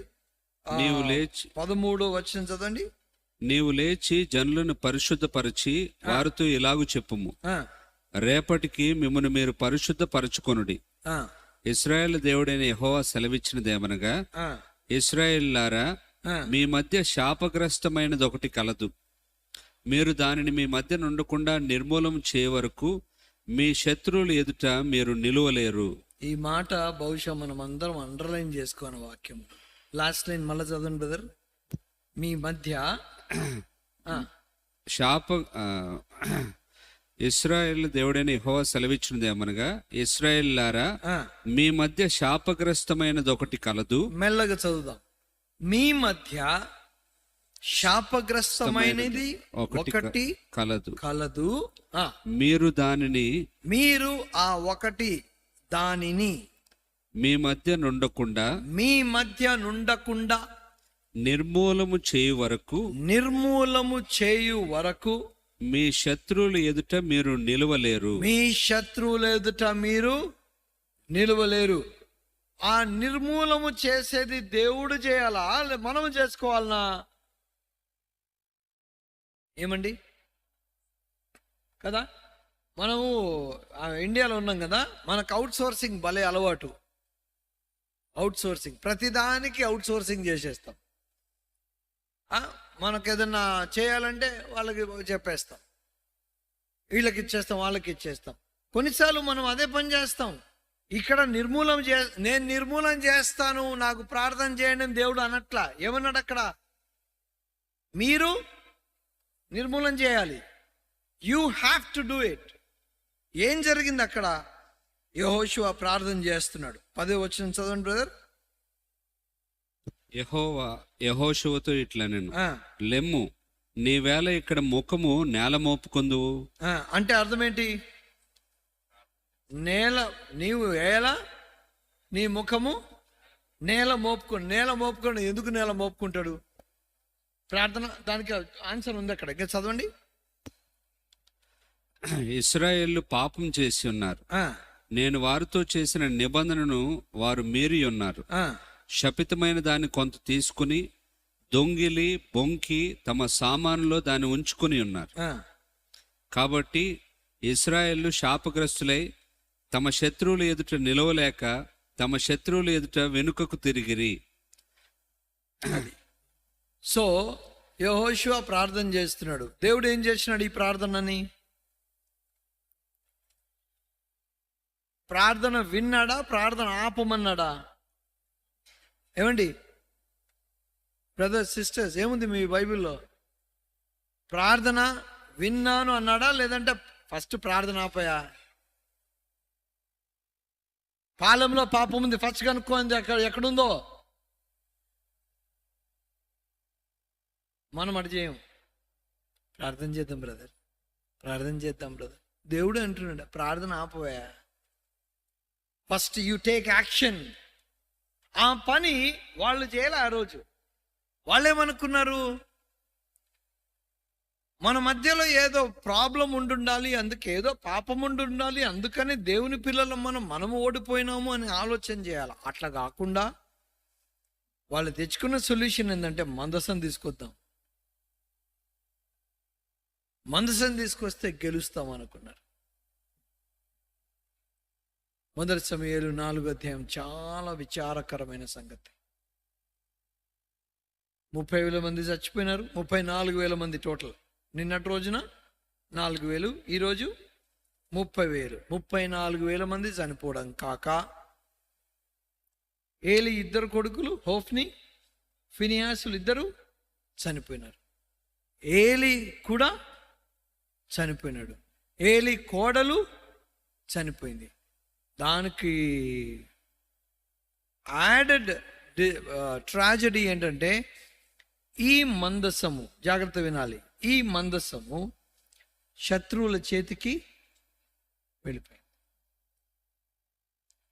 నీవు లేచి 13వ వచనం చదవండి. నీవు లేచి జనులను పరిశుద్ధపరిచి వారితో ఇలాగు చెప్పుము, రేపటికి మిమ్మల్ని మీరు పరిశుద్ధపరచుకొనుడి. ఇశ్రాయేలు దేవుడైన యెహోవా సెలవిచ్చినదేమనగా, ఇశ్రాయేలులారా మీ మధ్య శాపగ్రస్తమైనది ఒకటి కలదు. మీరు దానిని మీ మధ్య నుండకుండా నిర్మూలం చేయ వరకు మీ శత్రువుల ఎదుట మీరు నిలువలేరు. ఈ మాట బహుశా మనం అందరం అండర్లైన్ చేసుకోని వాక్యం. లాస్ట్ లైన్ మళ్ళీ చదవండి బ్రదర్. మీ మధ్య ఇశ్రాయేలు దేవుడైన యెహోవా సెలవిచ్చినదేమనగా, ఇశ్రాయేలులారా మీ మధ్య శాపగ్రస్తమైనది ఒకటి కలదు. మెల్లగా చదువుదాం. మీ మధ్య శాపగ్రస్తమైనది ఒకటి కలదు. మీరు ఆ ఒకటి దానిని మీ మధ్య నుండకుండా నిర్మూలము చేయు వరకు మీ శత్రువుల ఎదుట మీరు నిలువలేరు. ఆ నిర్మూలము చేసేది దేవుడు చేయాలా, మనము చేసుకోవాలనా? ఏమండి కదా, మనము ఇండియాలో ఉన్నాం కదా, మనకు అవుట్ సోర్సింగ్ భలే అలవాటు. అవుట్ సోర్సింగ్, ప్రతిదానికి అవుట్ సోర్సింగ్ చేసేస్తాం. మనకు ఏదన్నా చేయాలంటే వాళ్ళకి చెప్పేస్తాం, వీళ్ళకి ఇచ్చేస్తాం, వాళ్ళకి ఇచ్చేస్తాం. కొన్నిసార్లు మనం అదే పని చేస్తాం. ఇక్కడ నేను నిర్మూలన చేస్తాను, నాకు ప్రార్థన చేయండి అని దేవుడు అనట్లా. ఏమన్నాడు అక్కడ? మీరు నిర్మూలన చేయాలి. You have to do it. ఏం జరిగింది అక్కడ? యెహోషువ ప్రార్థన చేస్తున్నాడు. 10వ వచనం చదవండి బ్రదర్. యెహోవా యెహోషువతో ఇట్లా నేను లెమ్ము, నీవేళ ఇక్కడ ముఖము నేల మోపుకొందువు. అంటే అర్థం ఏంటి? నీవు ఎలా నీ ముఖము నేల మోపుకొని ఎందుకు నేల మోపుకుంటాడు? ప్రార్థన, దానికి ఆన్సర్ ఉంది అక్కడ. ఇంకా చదవండి. ఇశ్రాయేలు పాపం చేసి ఉన్నారు, నేను వారితో చేసిన నిబంధనను వారు మీరి ఉన్నారు. శపితమైన దాన్ని కొంత తీసుకుని దొంగిలి బొంకి తమ సామానులో దాన్ని ఉంచుకుని ఉన్నారు. కాబట్టి ఇశ్రాయేలు శాపగ్రస్తులై తమ శత్రువుల ఎదుట నిలవలేక తమ శత్రువుల ఎదుట వెనుకకు తిరిగిరి. సో యెహోషువ ప్రార్థన చేస్తున్నాడు. దేవుడు ఏం చేసినాడు? ఈ ప్రార్థనని ప్రార్థన విన్నాడా? ప్రార్థన ఆపమన్నాడా? ఏమండి బ్రదర్స్ సిస్టర్స్, ఏముంది మీ బైబిల్లో? ప్రార్థన విన్నాను అన్నాడా, లేదంటే ఫస్ట్ ప్రార్థన ఆపయా? పాలెంలో పాపం ఉంది, ఫస్ట్ కనుక్కోండి ఎక్కడుందో. మనం అటు చేయం. ప్రార్థన చేద్దాం బ్రదర్, దేవుడు అంటున్నాడు ప్రార్థన ఆపవా. First you take action. ఆ పని వాళ్ళు చేయాలి. ఆ రోజు వాళ్ళేమనుకున్నారు? మన మధ్యలో ఏదో ప్రాబ్లం ఉండాలి, అందుకేదో పాపం ఉండాలి, అందుకని దేవుని పిల్లలు మనము ఓడిపోయినాము అని ఆలోచన చేయాలి. అట్లా కాకుండా వాళ్ళు తెచ్చుకున్న సొల్యూషన్ ఏంటంటే మందసం తీసుకొద్దాం, మందసం తీసుకొస్తే గెలుస్తాం అనుకున్నారు. మొదటి సమూయేలు 4వ అధ్యాయం చాలా విచారకరమైన సంగతి. 30,000 మంది చచ్చిపోయినారు, 34,000 మంది టోటల్. నిన్నటి రోజున 4,000, ఈరోజు 30,000, 34,000 మంది చనిపోవడం కాక ఏలి 2 కొడుకులు హోఫ్ని, ఫినియాసులు 2 చనిపోయినారు. ఏలి కూడా చనిపోయినాడు, ఏలి కోడలు చనిపోయింది. దానికి యాడెడ్ ట్రాజడీ ఏంటంటే ఈ మందసము, జాగ్రత్త వినాలి, ఈ మందసము శత్రువుల చేతికి వెళ్ళిపోయింది.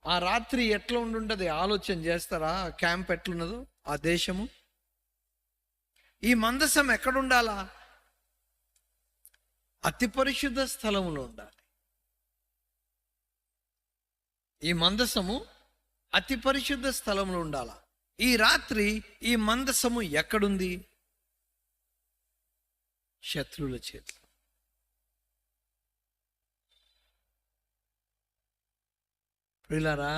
ఆ రాత్రి ఎట్లా ఉండుంటది ఆలోచన చేస్తారా? క్యాంప్ ఎట్లున్నదో ఆ దేశము. ఈ మందసం ఎక్కడుండాలా? అతి పరిశుద్ధ స్థలంలో ఉండాలి. ఈ మందసము అతి పరిశుద్ధ స్థలంలో ఉండాలా. ఈ రాత్రి ఈ మందసము ఎక్కడుంది? శత్రువుల చేతిలో. ప్రియులారా,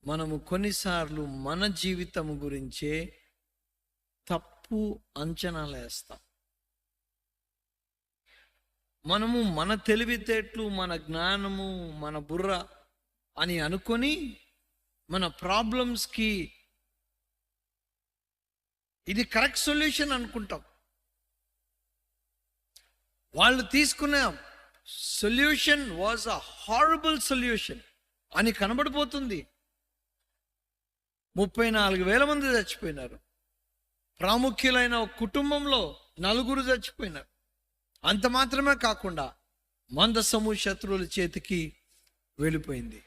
మనము కొన్నిసార్లు మన జీవితం గురించే తప్పు అంచనాలు వేస్తాం. మనము మన తెలివితేటలు, మన జ్ఞానము, మన బుర్ర అని అనుకొని మన ప్రాబ్లమ్స్కి ఇది కరెక్ట్ సొల్యూషన్ అనుకుంటాం. వాళ్ళు తీసుకున్న solution was a horrible solution అని కనబడిపోతుంది. 34,000 మంది చచ్చిపోయినారు. ప్రాముఖ్యులైన ఒక కుటుంబంలో 4 చచ్చిపోయినారు. అంత మాత్రమే కాకుండా మందసము శత్రువుల చేతికి వెళ్ళిపోయింది.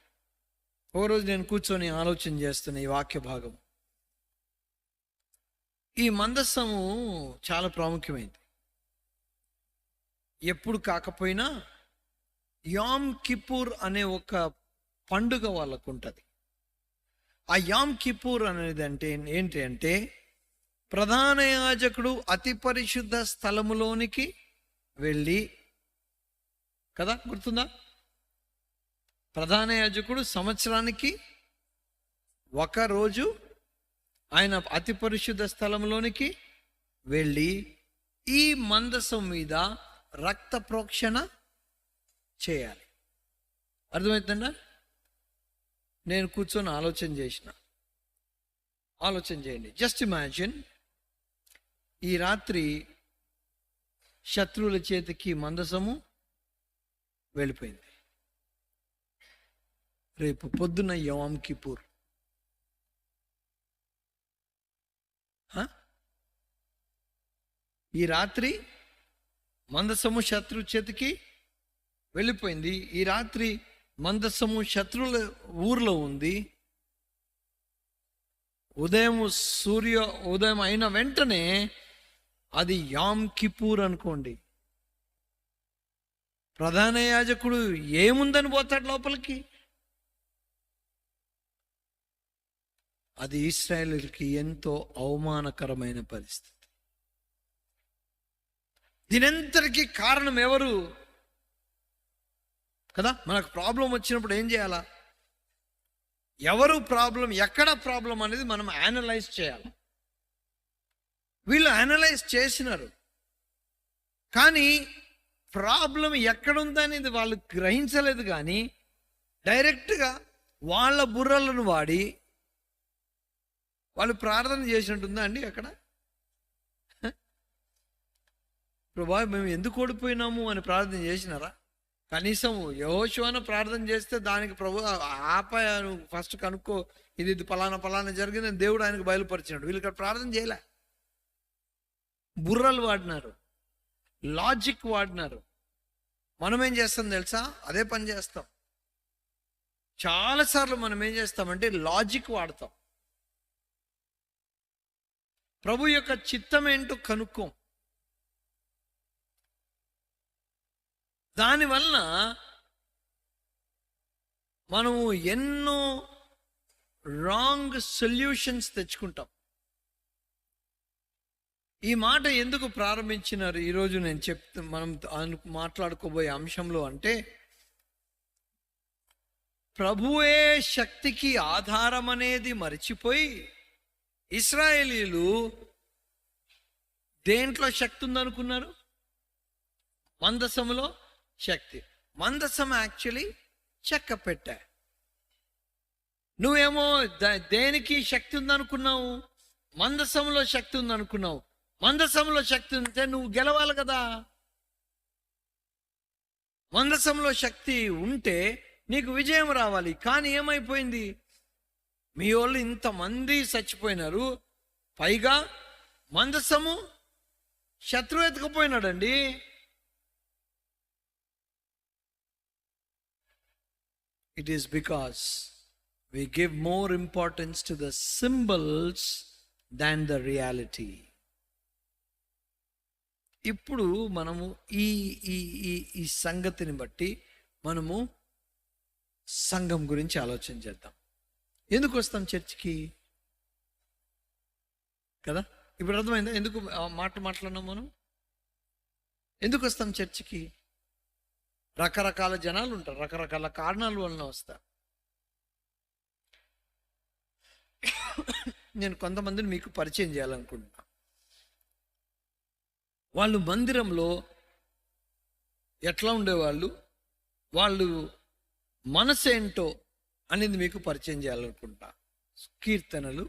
ఓ రోజు నేను కూర్చొని ఆలోచన చేస్తున్న ఈ వాక్య భాగం, ఈ మందసము చాలా ప్రాముఖ్యమైంది. ఎప్పుడు కాకపోయినా యామ్ కిపూర్ అనే ఒక పండుగ వాళ్ళకు ఉంటుంది. ఆ యామ్ కిపూర్ అనేది ఏంటి అంటే ప్రధాన యాజకుడు అతి పరిశుద్ధ స్థలములోనికి వెళ్ళి, కదా, గుర్తుందా? ప్రధాన యాజకుడు సంవత్సరానికి ఒక రోజు ఆయన అతి పరిశుద్ధ స్థలంలోనికి వెళ్ళి ఈ మందసం మీద రక్త ప్రోక్షణ చేయాలి. అర్థమవుతుందా? నేను కూర్చొని ఆలోచన చేయండి. జస్ట్ ఇమాజిన్, ఈ రాత్రి శత్రువుల చేతికి మందసము వెళ్ళిపోయింది. రేపు పొద్దున యామ్ కిపూర్. ఈ రాత్రి మందసము శత్రు చేతికి వెళ్ళిపోయింది. ఈ రాత్రి మందసము శత్రువుల ఊర్లో ఉంది. ఉదయం అయిన వెంటనే అది యామ్ కిపూర్ అనుకోండి. ప్రధాన యాజకుడు ఏముందని పోతాడు లోపలికి? అది ఇశ్రాయేలుకి ఎంతో అవమానకరమైన పరిస్థితి. దీనంతటికీ కారణం ఎవరు? కదా, మనకు ప్రాబ్లం వచ్చినప్పుడు ఏం చేయాలా? ఎవరు ప్రాబ్లం, ఎక్కడ ప్రాబ్లం అనేది మనం అనలైజ్ చేయాలి. వీళ్ళు అనలైజ్ చేసినారు, కానీ ప్రాబ్లం ఎక్కడుందనేది వాళ్ళు గ్రహించలేదు. కానీ డైరెక్ట్గా వాళ్ళ బుర్రలను వాడి వాళ్ళు ప్రార్థన చేసినట్టుందా అండి అక్కడ? ప్రభా, మేము ఎందుకు ఓడిపోయినాము అని ప్రార్థన చేసినారా? కనీసం యెహోషువను ప్రార్థన చేస్తే దానికి ప్రభు ఆపా, నువ్వు ఫస్ట్ కనుక్కో, ఇది పలానా జరిగిందని దేవుడు ఆయనకు బయలుపరిచినాడు. వీళ్ళు ఇక్కడ ప్రార్థన చేయలే. బుర్రలు వాడినారు, లాజిక్ వాడినారు. మనం ఏం చేస్తాం తెలుసా? అదే పని చేస్తాం. చాలాసార్లు మనం ఏం చేస్తామంటే లాజిక్ వాడతాం. ప్రభు యొక్క చిత్తం ఏంటో కనుక్కోం. దానివల్ల మనము ఎన్నో రాంగ్ సొల్యూషన్స్ తెచ్చుకుంటాం. ఈ మాట ఎందుకు ప్రారంభించినారు ఈరోజు నేను మనం మాట్లాడుకోబోయే అంశంలో అంటే, ప్రభువే శక్తికి ఆధారం అనేది మర్చిపోయి ఇశ్రాయేలీలు దేంట్లో శక్తి ఉందనుకున్నారు? మందసములో శక్తి. మందసం యాక్చువల్లీ చెక్క పెట్టా. నువ్వేమో దేనికి శక్తి ఉందనుకున్నావు? మందసంలో శక్తి ఉందనుకున్నావు. మందసంలో శక్తి ఉంటే నువ్వు గెలవాలి కదా. మందసంలో శక్తి ఉంటే నీకు విజయం రావాలి. కానీ ఏమైపోయింది? మీ వాళ్ళు ఇంతమంది చచ్చిపోయినారు, పైగా మందసము శత్రువు ఎత్తుకుపోయినాడండి. It is because we give more importance to the symbols than the reality. ఇప్పుడు మనము ఈ ఈ ఈ ఈ సంగతిని బట్టి మనము సంఘం గురించి ఆలోచన చేద్దాం. ఎందుకు వస్తాం చర్చికి కదా? ఇప్పుడు అర్థమైందా ఎందుకు మాట్లాడినాం మనం? ఎందుకు వస్తాం చర్చికి? రకరకాల జనాలు ఉంటారు, రకరకాల కారణాల వలన వస్తారు. నేను కొంతమందిని మీకు పరిచయం చేయాలనుకుంటున్నా. వాళ్ళు మందిరంలో ఎట్లా ఉండేవాళ్ళు, వాళ్ళు మనసు ఏంటో అనేది మీకు పరిచయం చేయాలనుకుంటా. కీర్తనలు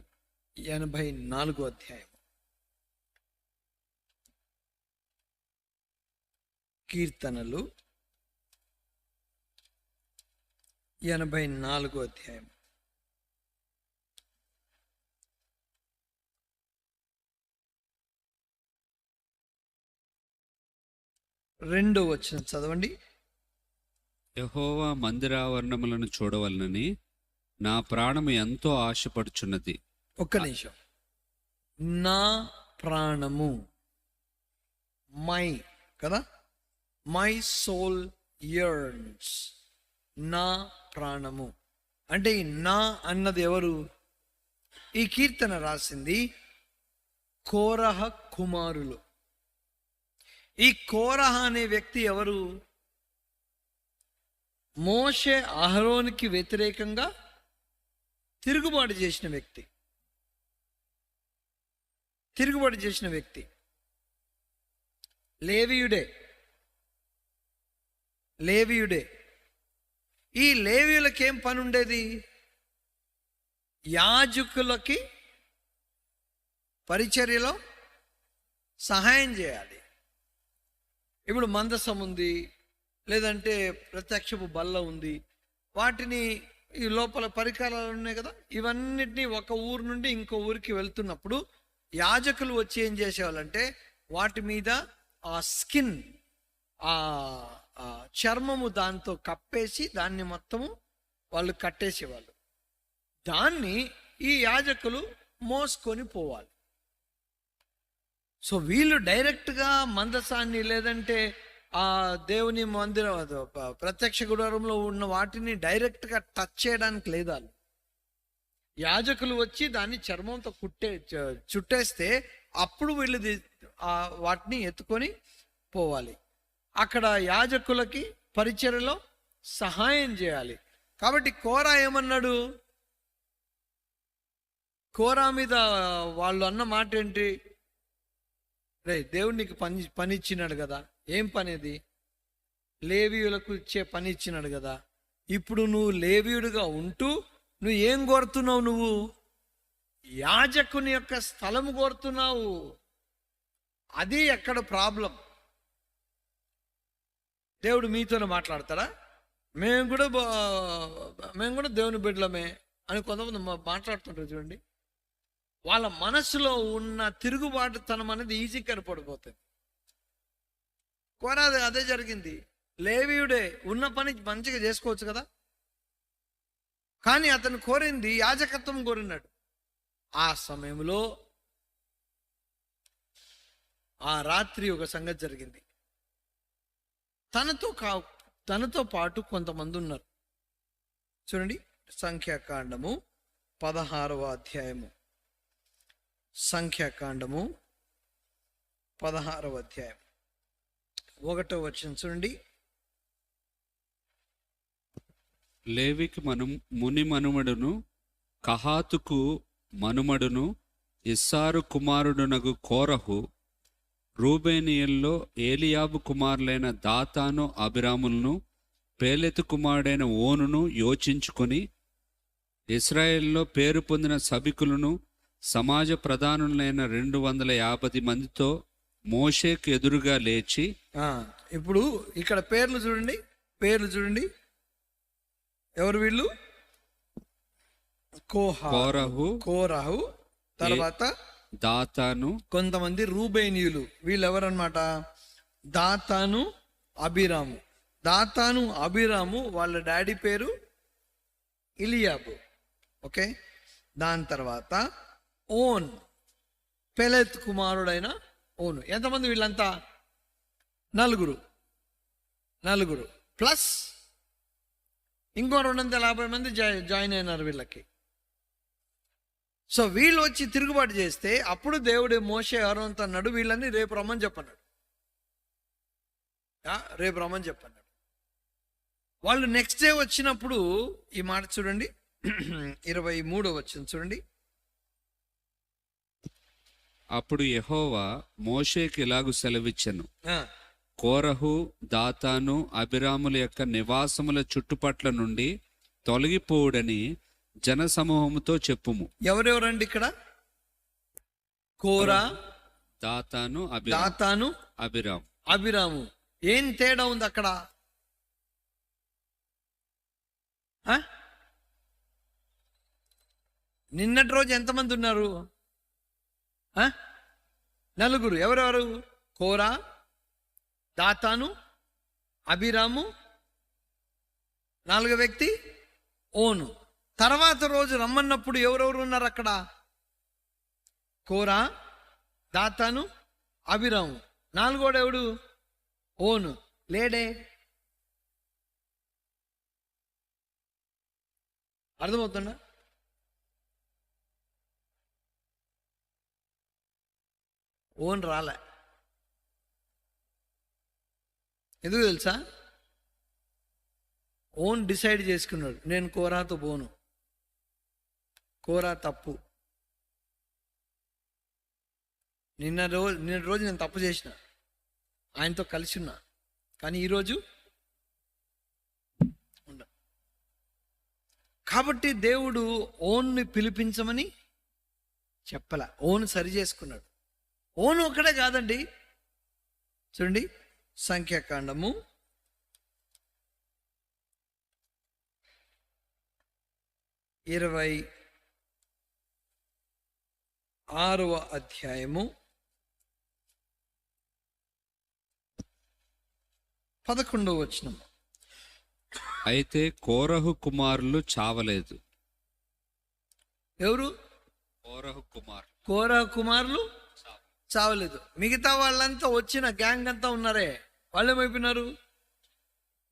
84వ అధ్యాయం. కీర్తనలు 84వ అధ్యాయం. రెండో వచనం చదవండి. యెహోవా మందిరావరణములను చూడవలనని నా ప్రాణము ఎంతో ఆశపడుచున్నది. ఒక్క నిమిషం. నా ప్రాణము, మై కదా, మై సోల్ యర్న్స్. నా ప్రాణము అంటే ఈ నా అన్నది ఎవరు? ఈ కీర్తన రాసింది కోరహ కుమారులు. ఈ కోరహ అనే వ్యక్తి ఎవరు? మోషే అహరోనుకి వ్యతిరేకంగా తిరుగుబాటు చేసిన వ్యక్తి. లేవీయుడే. ఈ లేవీయులకి ఏం పని ఉండేది? యాజకులకి పరిచర్యలో సహాయం చేయాలి. ఇప్పుడు మందసం ఉంది, లేదంటే ప్రత్యక్షపు బల్ల ఉంది, వాటిని ఈ లోపల పరికరాలు ఉన్నాయి కదా, ఇవన్నిటినీ ఒక ఊరు నుండి ఇంకో ఊరికి వెళ్తున్నప్పుడు యాజకులు వచ్చి ఏం చేసేవాళ్ళంటే వాటి మీద ఆ స్కిన్, ఆ చర్మము దాంతో కప్పేసి దాన్ని మొత్తము వాళ్ళు కట్టేసేవాళ్ళు. దాన్ని ఈ యాజకులు మోసుకొని పోవాలి. సో వీళ్ళు డైరెక్ట్గా మందసాన్ని లేదంటే ఆ దేవుని మందిరం ప్రత్యక్ష గుడారంలో ఉన్న వాటిని డైరెక్ట్గా టచ్ చేయడానికి లేదా. యాజకులు వచ్చి దాన్ని చర్మంతో చుట్టేస్తే అప్పుడు వీళ్ళు వాటిని ఎత్తుకొని పోవాలి. అక్కడ యాజకులకి పరిచర్యలో సహాయం చేయాలి. కాబట్టి కోరా ఏమన్నాడు? కోరా మీద వాళ్ళు అన్న మాట ఏంటి? రే, దేవుడు నీకు పని ఇచ్చినాడు కదా. ఏం పని అది? లేవీయులకు ఇచ్చే పని ఇచ్చినాడు కదా. ఇప్పుడు నువ్వు లేవీయుడిగా ఉంటూ నువ్వు ఏం కోరుతున్నావు? నువ్వు యాజకుని యొక్క స్థలం కోరుతున్నావు. అది ఎక్కడ ప్రాబ్లం? దేవుడు మీతోనే మాట్లాడతాడా? మేము కూడా దేవుని బిడ్డలమే అని కొంతమంది మాట్లాడుతుంటారు చూడండి. వాళ్ళ మనసులో ఉన్న తిరుగుబాటుతనం అనేది ఈజీ కనపడిపోతుంది. కోరాది అదే జరిగింది. లేవీయుడే, ఉన్న పని మంచిగా చేసుకోవచ్చు కదా, కానీ అతను కోరింది యాజకత్వం కోరినాడు. ఆ సమయంలో ఆ రాత్రి ఒక సంగతి జరిగింది. తనతో పాటు కొంతమంది ఉన్నారు. చూడండి, సంఖ్యాకాండము 16వ అధ్యాయము, సంఖ్యాకాండము 16వ అధ్యాయం 1వ వచనం చూడండి. లేవికి ముని మనుమడును కహాతుకు మనుమడును ఇస్సారు కుమారుడునగు కోరహు రూబేనియల్లో ఏలియాబు కుమారులైన దాతాను అబిరాములను పేలెతు కుమారుడైన ఓనును యోచించుకొని ఇశ్రాయేల్లో పేరు పొందిన సభికులను సమాజ ప్రధానులైన 250 మందితో మోషేకు ఎదురుగా లేచి, ఇప్పుడు ఇక్కడ పేర్లు చూడండి. ఎవరు వీళ్ళు? కోరహు, తర్వాత దాతాను, కొంతమంది రూబేనీయులు. వీళ్ళు ఎవరన్నమాట? దాతాను, అబిరాము. దాతాను, అబిరాము వాళ్ళ డాడీ పేరు ఇలియాబు. ఓకే. దాని తర్వాత ఓన్, పెలెత్ కుమారుడైన ఓను. ఎంతమంది వీళ్ళంతా? నలుగురు ప్లస్ ఇంకో 250 మంది జాయిన్ అయినారు వీళ్ళకి. సో వీళ్ళు వచ్చి తిరుగుబాటు చేస్తే అప్పుడు దేవుడు మోషే అహరోనుతో అన్నాడు, వీళ్ళని రేపు రమ్మని చెప్పన్నాడు. వాళ్ళు నెక్స్ట్ డే వచ్చినప్పుడు ఈ మాట చూడండి, 23వ వచనం చూడండి. అప్పుడు యెహోవా మోషేకి ఇలాగు సెలవిచ్చెను, కోరహు, దాతాను, అబిరాముల యొక్క నివాసముల చుట్టుపట్ల నుండి తొలగిపోవుడని జనసమూహముతో చెప్పుము. ఎవరెవరండి ఇక్కడ? కోరా, దాతాను, అబిరాము. ఏం తేడా ఉంది అక్కడ? నిన్నటి రోజు ఎంతమంది ఉన్నారు? నలుగురు. ఎవరెవరు? కోరా, దాతాను, అబిరాము, 4వ వ్యక్తి ఓను. తర్వాత రోజు రమ్మన్నప్పుడు ఎవరెవరు ఉన్నారు అక్కడ? కోరా, దాతాను, అబిరాము. 4వోడు ఎవడు? ఓను. లేడే. అర్థమవుతుందా? ఓన్ రాలే. ఎందుకు తెలుసా? ఓన్ డిసైడ్ చేసుకున్నాడు, నేను కోరాతో పోను, కోరా తప్పు. నిన్న రోజు నేను తప్పు చేసిన, ఆయనతో కలిసి ఉన్నా, కానీ ఈరోజు ఉండ. కాబట్టి దేవుడు ఓన్ని పిలిపించమని చెప్పలే, ఓన్ సరి చేసుకున్నాడు. ఓను ఒక్కడే కాదండి. చూడండి, సంఖ్యాకాండము 26వ అధ్యాయము 11వ వచనం. అయితే కోరహు కుమారులు చావలేదు. ఎవరు? కోరహు కుమారులు చావలేదు. మిగతా వాళ్ళంతా వచ్చిన గ్యాంగ్ అంతా ఉన్నారే, వాళ్ళు ఏమైపోయినారు?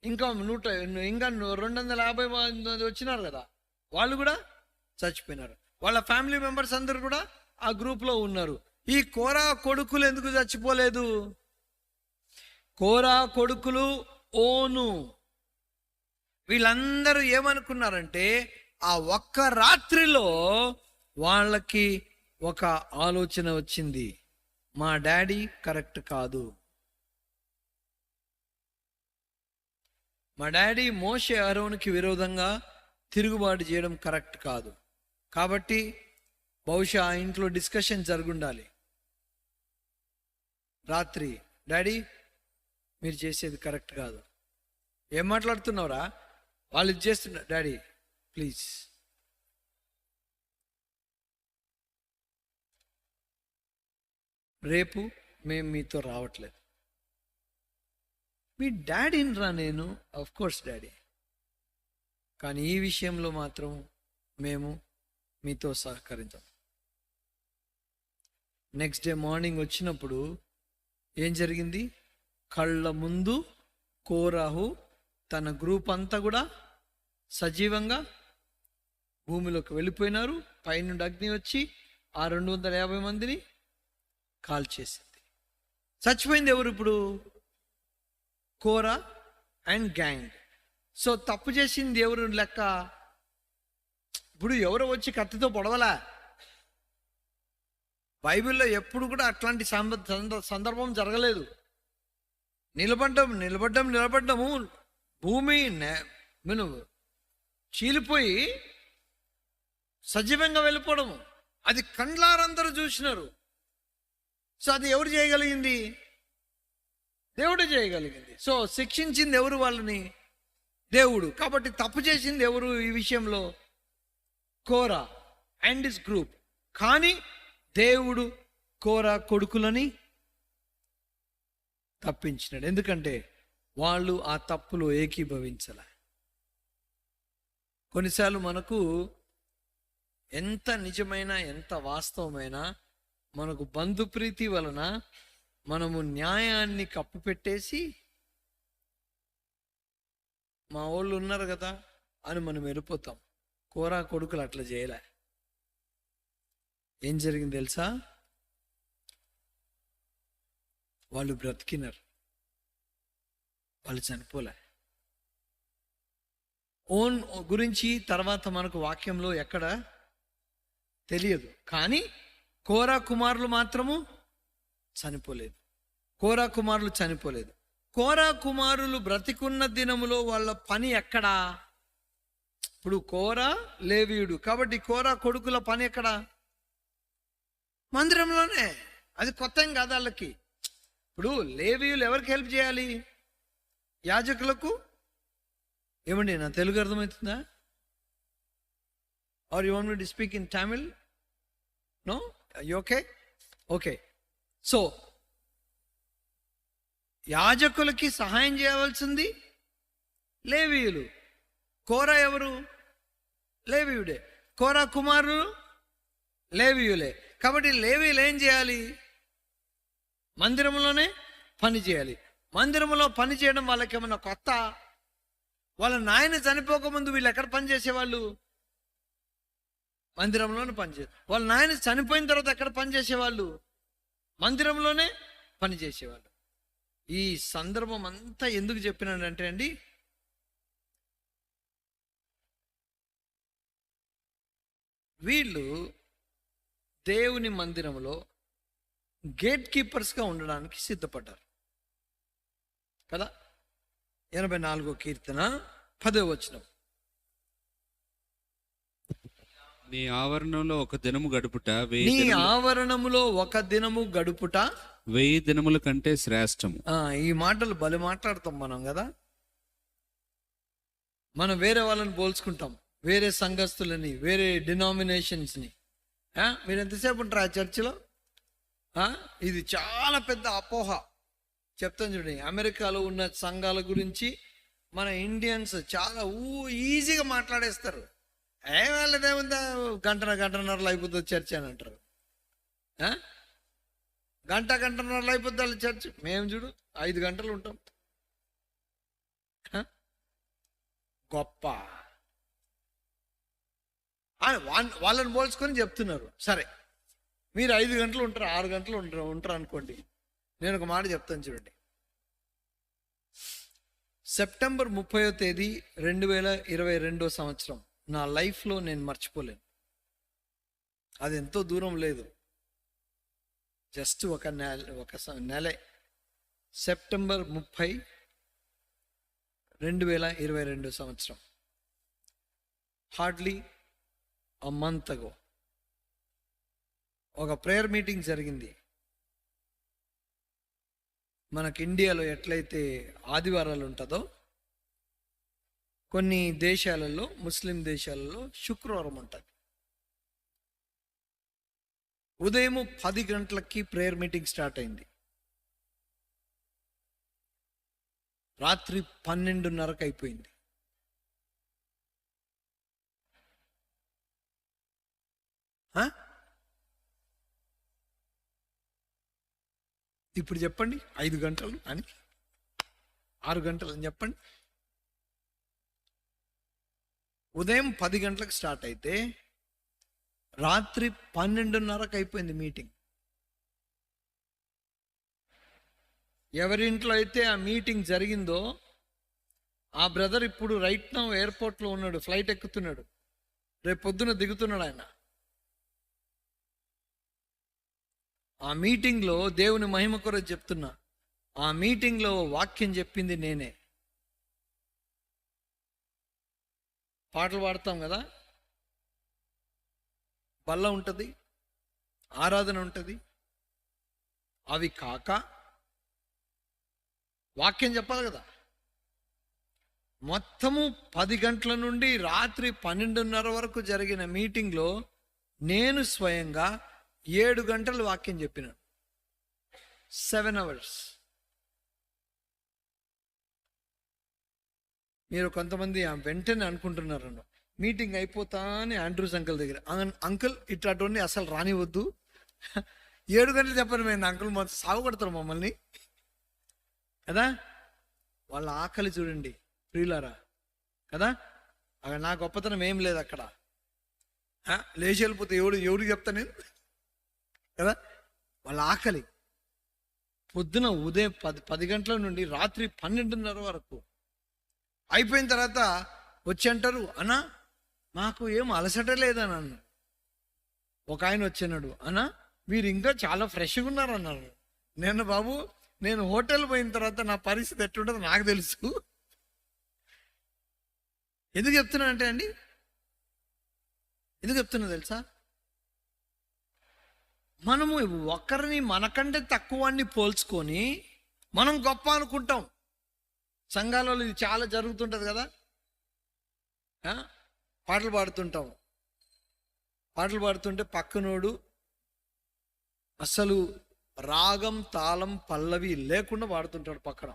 ఇంకా 250 మంది వచ్చినారు కదా, వాళ్ళు కూడా చచ్చిపోయినారు. వాళ్ళ ఫ్యామిలీ మెంబర్స్ అందరు కూడా ఆ గ్రూప్లో ఉన్నారు. ఈ కోరా కొడుకులు ఎందుకు చచ్చిపోలేదు? కోరా కొడుకులు ఓను, వీళ్ళందరూ ఏమనుకున్నారంటే ఆ ఒక్క రాత్రిలో వాళ్ళకి ఒక ఆలోచన వచ్చింది, మా డాడీ కరెక్ట్ కాదు, మా డాడీ మోషే అహరోనుకి విరోధంగా తిరుగుబాటు చేయడం కరెక్ట్ కాదు. కాబట్టి బహుశా ఆ ఇంట్లో డిస్కషన్ జరుగుండాలి. రాత్రి, డాడీ మీరు చేసేది కరెక్ట్ కాదు. ఏం మాట్లాడుతున్నావురా? వాళ్ళు ఇది చేస్తున్నారు. డాడీ ప్లీజ్, రేపు మేము మీతో రావట్లేదు. మీ డాడీని రా నేను, ఆఫ్ కోర్స్ డాడీ, కానీ ఈ విషయంలో మాత్రం మేము మీతో సహకరించాం. నెక్స్ట్ డే మార్నింగ్ వచ్చినప్పుడు ఏం జరిగింది? కళ్ళ ముందు కోరాహు తన గ్రూప్ అంతా కూడా సజీవంగా భూమిలోకి వెళ్ళిపోయినారు. పైనుండి అగ్ని వచ్చి ఆ 250 మందిని కాల్చేసింది. చచ్చిపోయింది ఎవరు ఇప్పుడు? కోరా అండ్ గ్యాంగ్. సో తప్పు చేసింది ఎవరు లెక్క? ఇప్పుడు ఎవరో వచ్చి కత్తితో పొడవలా. బైబిల్లో ఎప్పుడు కూడా అట్లాంటి సందర్భం జరగలేదు. నిలబడ్డము భూమి చీలిపోయి సజీవంగా వెళ్ళిపోవడము, అది కండ్లారందరూ చూసినారు. సో అది ఎవరు చేయగలిగింది? దేవుడు చేయగలిగింది. సో శిక్షించింది ఎవరు వాళ్ళని? దేవుడు. కాబట్టి తప్పు చేసింది ఎవరు ఈ విషయంలో? కోరా అండ్ హిస్ గ్రూప్. కానీ దేవుడు కోరా కొడుకులని తప్పించినాడు. ఎందుకంటే వాళ్ళు ఆ తప్పులో ఏకీభవించాల. కొన్నిసార్లు మనకు ఎంత నిజమైన ఎంత వాస్తవమైన మనకు బంధుప్రీతి వలన మనము న్యాయాన్ని కప్పిపెట్టేసి మా వాళ్ళు ఉన్నారు కదా అని మనం వెళ్ళిపోతాం. కోరా కొడుకులు అట్లా చేయలే. ఏం జరిగింది తెలుసా? వాళ్ళు బ్రతికినారు, వాళ్ళు చనిపోలే. ఓన్ గురించి తర్వాత మనకు వాక్యంలో ఎక్కడ తెలియదు. కానీ కోరా కుమారులు మాత్రము చనిపోలేదు. కోరా కుమారులు చనిపోలేదు. కోరా కుమారులు బ్రతికున్న దినములో వాళ్ళ పని ఎక్కడా? ఇప్పుడు కోరా లేవీయుడు కాబట్టి కోరా కొడుకుల పని ఎక్కడ? మందిరంలోనే. అది కొత్త ఏం కాదు వాళ్ళకి. ఇప్పుడు లేవీయులు ఎవరికి హెల్ప్ చేయాలి? యాజకులకు. ఏమండి, నా తెలుగు అర్థమవుతుందా? Are you want me to speak in Tamil? No? Okay okay. So యాజకులకి సహాయం చేయవలసింది లేవీయులు. కోరా ఎవరు? లేవీయుడే. కోరా కుమారులు లేవీయులే. కాబట్టి లేవీయులు ఏం చేయాలి? మందిరంలోనే పని చేయాలి. మందిరంలో పని చేయడం వాళ్ళకి ఏమన్నా కొత్త? వాళ్ళ నాయన చనిపోకముందు వీళ్ళు ఎక్కడ పని చేసేవాళ్ళు? మందిరంలోనే పనిచేయాలి. వాళ్ళ నాయన చనిపోయిన తర్వాత ఎక్కడ పని చేసేవాళ్ళు? మందిరంలోనే పని చేసేవాళ్ళు. ఈ సందర్భం అంతా ఎందుకు చెప్పినాడంటే అండి, వీళ్ళు దేవుని మందిరంలో గేట్ కీపర్స్గా ఉండడానికి సిద్ధపడ్డారు కదా. 84వ కీర్తన 10వ వచనం. నీ ఆవరణంలో ఒక దినము గడుపుట నీ ఆవరణములో ఒక దినము గడుపుట 1000 దినముల కంటే శ్రేష్టము. ఈ మాటలు భలే మాట్లాడతాం మనం కదా. మనం వేరే వాళ్ళని పోల్చుకుంటాం, వేరే సంఘస్థులని, వేరే డినామినేషన్స్ని. మీరు ఎంతసేపు ఉంటారు ఆ చర్చిలో? ఇది చాలా పెద్ద అపోహ. చెప్తాను చూడండి. అమెరికాలో ఉన్న సంఘాల గురించి మన ఇండియన్స్ చాలా ఈజీగా మాట్లాడేస్తారు. ఏమేముందా, గంటన్నరలో అయిపోతుంది చర్చ్ అని అంటారు. గంటన్నరలో అయిపోద్ది వాళ్ళ చర్చ్. మేము చూడు 5 గంటలు ఉంటాం. గొప్ప వాళ్ళని పోల్చుకొని చెప్తున్నారు. సరే, మీరు 5 గంటలు ఉంటారు, 6 గంటలు ఉంటారు అనుకోండి. నేను ఒక మాట చెప్తాను చూడండి. సెప్టెంబర్ 30వ తేదీ 2022 సంవత్సరం నా లైఫ్లో నేను మర్చిపోలేను. అది ఎంతో దూరం లేదు, జస్ట్ ఒక నెలే. సెప్టెంబర్ 30, 2022 సంవత్సరం. హార్డ్లీ a month ago ఒక ప్రేయర్ మీటింగ్ జరిగింది. మనకి ఇండియాలో ఎట్లయితే ఆదివారాలు ఉంటుందో, కొన్ని దేశాలలో, ముస్లిం దేశాలలో శుక్రవారం ఉంటుంది. ఉదయం 10 గంటలకి ప్రేయర్ మీటింగ్ స్టార్ట్ అయింది. రాత్రి 12:30కి అయిపోయింది. ఇప్పుడు చెప్పండి, 5 గంటలు అని 6 గంటలు అని చెప్పండి. ఉదయం 10 గంటలకు స్టార్ట్ అయితే రాత్రి 12:30కి అయిపోయింది మీటింగ్. ఎవరింట్లో అయితే ఆ మీటింగ్ జరిగిందో ఆ బ్రదర్ ఇప్పుడు రైట్ నౌ ఎయిర్పోర్ట్లో ఉన్నాడు, ఫ్లైట్ ఎక్కుతున్నాడు, రేపు పొద్దున దిగుతున్నాడు ఆయన. ఆ మీటింగ్లో దేవుని మహిమ కొరకు చెప్తున్నా, ఆ మీటింగ్లో వాక్యం చెప్పింది నేనే. పాటలు పాడతాం కదా, బల్ల ఉంటుంది, ఆరాధన ఉంటుంది. అవి కాక వాక్యం చెప్పాలి కదా. మొత్తము 10 గంటల నుండి రాత్రి 12:30 వరకు జరిగిన మీటింగ్లో నేను స్వయంగా 7 గంటలు వాక్యం చెప్పినాను. 7 hours. మీరు కొంతమంది వెంటనే అనుకుంటున్నారు, మీటింగ్ అయిపోతానే ఆండ్రూస్ అంకుల్ దగ్గర, అంకుల్ ఇట్లాంటివన్నీ అసలు రానివద్దు, 7 గంటలు చెప్పను మేము, అంకుల్ మొత్తం సాగుపడతారు మమ్మల్ని కదా. వాళ్ళ ఆకలి చూడండి ప్రియులారా కదా. అక్కడ నా గొప్పతనం ఏం లేదు, అక్కడ లేచి వెళ్ళిపోతే ఎవరికి చెప్తా నేను కదా. వాళ్ళ ఆకలి పొద్దున ఉదయం 10 గంటల నుండి రాత్రి 12:30 వరకు అయిపోయిన తర్వాత వచ్చి అంటారు, అన్నా మాకు ఏం అలసట లేదని అన్నాడు. ఒక ఆయన వచ్చినాడు, అన్నా మీరు ఇంకా చాలా ఫ్రెష్గా ఉన్నారు అన్నారు. నేను బాబు, నేను హోటల్ పోయిన తర్వాత నా పరిస్థితి ఎట్లుంటుందో నాకు తెలుసు. ఎందుకు చెప్తున్నా అంటే అండి, ఎందుకు చెప్తున్నా తెలుసా, మనము ఒకరిని మనకంటే తక్కువని పోల్చుకొని మనం గొప్ప అనుకుంటాం. సంఘాలలో ఇది చాలా జరుగుతుంటుంది కదా. పాటలు పాడుతుంటాం, పాటలు పాడుతుంటే పక్కనోడు అసలు రాగం తాళం పల్లవి లేకుండా పాడుతుంటాడు పక్కన.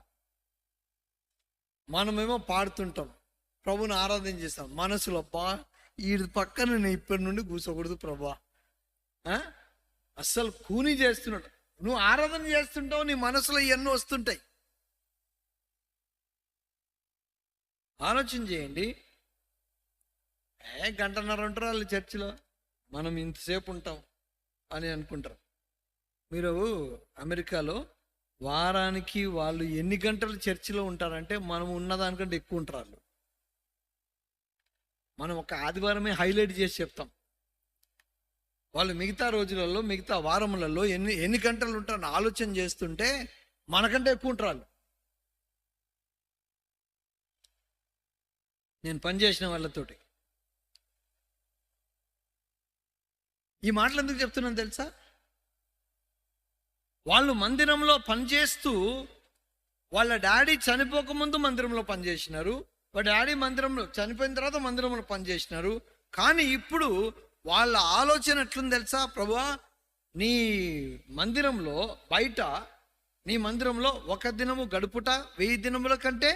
మనమేమో పాడుతుంటాం, ప్రభుని ఆరాధన చేస్తాం మనసులో, అబ్బా ఈ పక్కన నేను ఇప్పటి నుండి కూర్చోకూడదు ప్రభా, అస్సలు కూని చేస్తున్నాడు. నువ్వు ఆరాధన చేస్తుంటావు, నీ మనసులో ఇవన్నీ వస్తుంటాయి. ఆలోచన చేయండి. 1.5 గంటలు ఉంటారు వాళ్ళు చర్చిలో, మనం ఇంతసేపు ఉంటాం అని అనుకుంటారు. మీరు అమెరికాలో వారానికి వాళ్ళు ఎన్ని గంటలు చర్చిలో ఉంటారంటే మనం ఉన్నదానికంటే ఎక్కువ ఉంటారు వాళ్ళు. మనం ఒక ఆదివారమే హైలైట్ చేసి చెప్తాం, వాళ్ళు మిగతా రోజులలో మిగతా వారములలో ఎన్ని గంటలు ఉంటారని ఆలోచన చేస్తుంటే మనకంటే ఎక్కువ ఉంటారు వాళ్ళు. నేను పనిచేసిన వాళ్ళతోటి ఈ మాటలు ఎందుకు చెప్తున్నాను తెలుసా, వాళ్ళు మందిరంలో పనిచేస్తూ వాళ్ళ డాడీ చనిపోకముందు మందిరంలో పనిచేసినారు, వాళ్ళ డాడీ మందిరంలో చనిపోయిన తర్వాత మందిరంలో పనిచేసినారు. కానీ ఇప్పుడు వాళ్ళ ఆలోచన ఎట్లుంది తెలుసా, ప్రభువా నీ మందిరంలో బయట, నీ మందిరంలో 1 దినము గడుపుట 1000 దినముల కంటే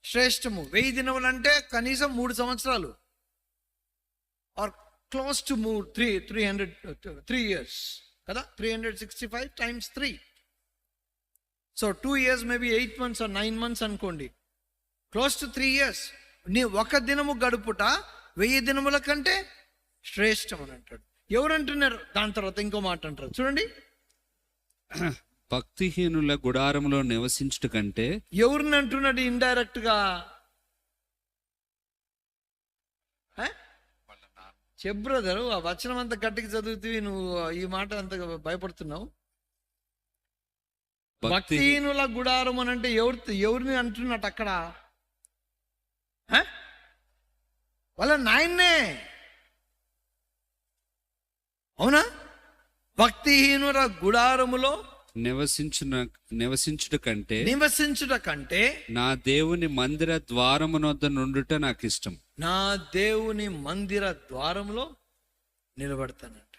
శ్రేష్టము. 1000 దినములు అంటే కనీసం 3 సంవత్సరాలు, ఆర్ క్లోజ్ టు 3 years కదా. 365 times 3, so 2 years maybe 8 months or 9 months అనుకోండి, క్లోజ్ టు 3 years. నీ 1 దినము గడుపుట 1000 దినముల కంటే శ్రేష్టం అని అంటాడు. ఎవరు అంటున్నారు? దాని తర్వాత ఇంకో మాట అంటారు చూడండి, భక్తిహీనుల గుడారంలో నివసించుట కంటే. ఎవరిని అంటున్నాడు ఇండైరెక్ట్ గా? చెప్ బ్రదరు, ఆ వచనం అంత గట్టిగా చదువుతూ నువ్వు ఈ మాట అంత భయపడుతున్నావు. భక్తిహీనుల గుడారం అని అంటే ఎవరిని అంటున్నట్టు అక్కడ? వాళ్ళ నాయన్నే, అవునా? భక్తిహీనుల గుడారములో నివసించుట కంటే నా దేవుని మందిర ద్వారమునొద్ద నుండుట నాకు ఇష్టం. నా దేవుని మందిర ద్వారంలో నిలబడతానంట.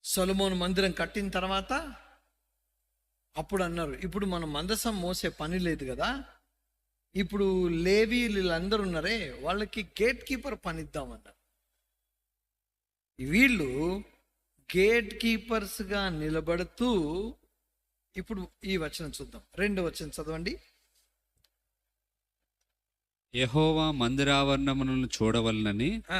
సొలొమోను మందిరం కట్టిన తర్వాత అప్పుడు అన్నారు, ఇప్పుడు మనం మందసం మోసే పని లేదు కదా, ఇప్పుడు లేవీ వీళ్ళందరూ ఉన్నారే వాళ్ళకి గేట్ కీపర్ పని ఇద్దామన్నారు. వీళ్ళు గేట్ కీపర్స్గా నిలబడుతూ, ఇప్పుడు ఈ వచనం చూద్దాం, 2వ వచనం చదవండి. యెహోవా మందిరావరణములను చూడవలనని ఆ,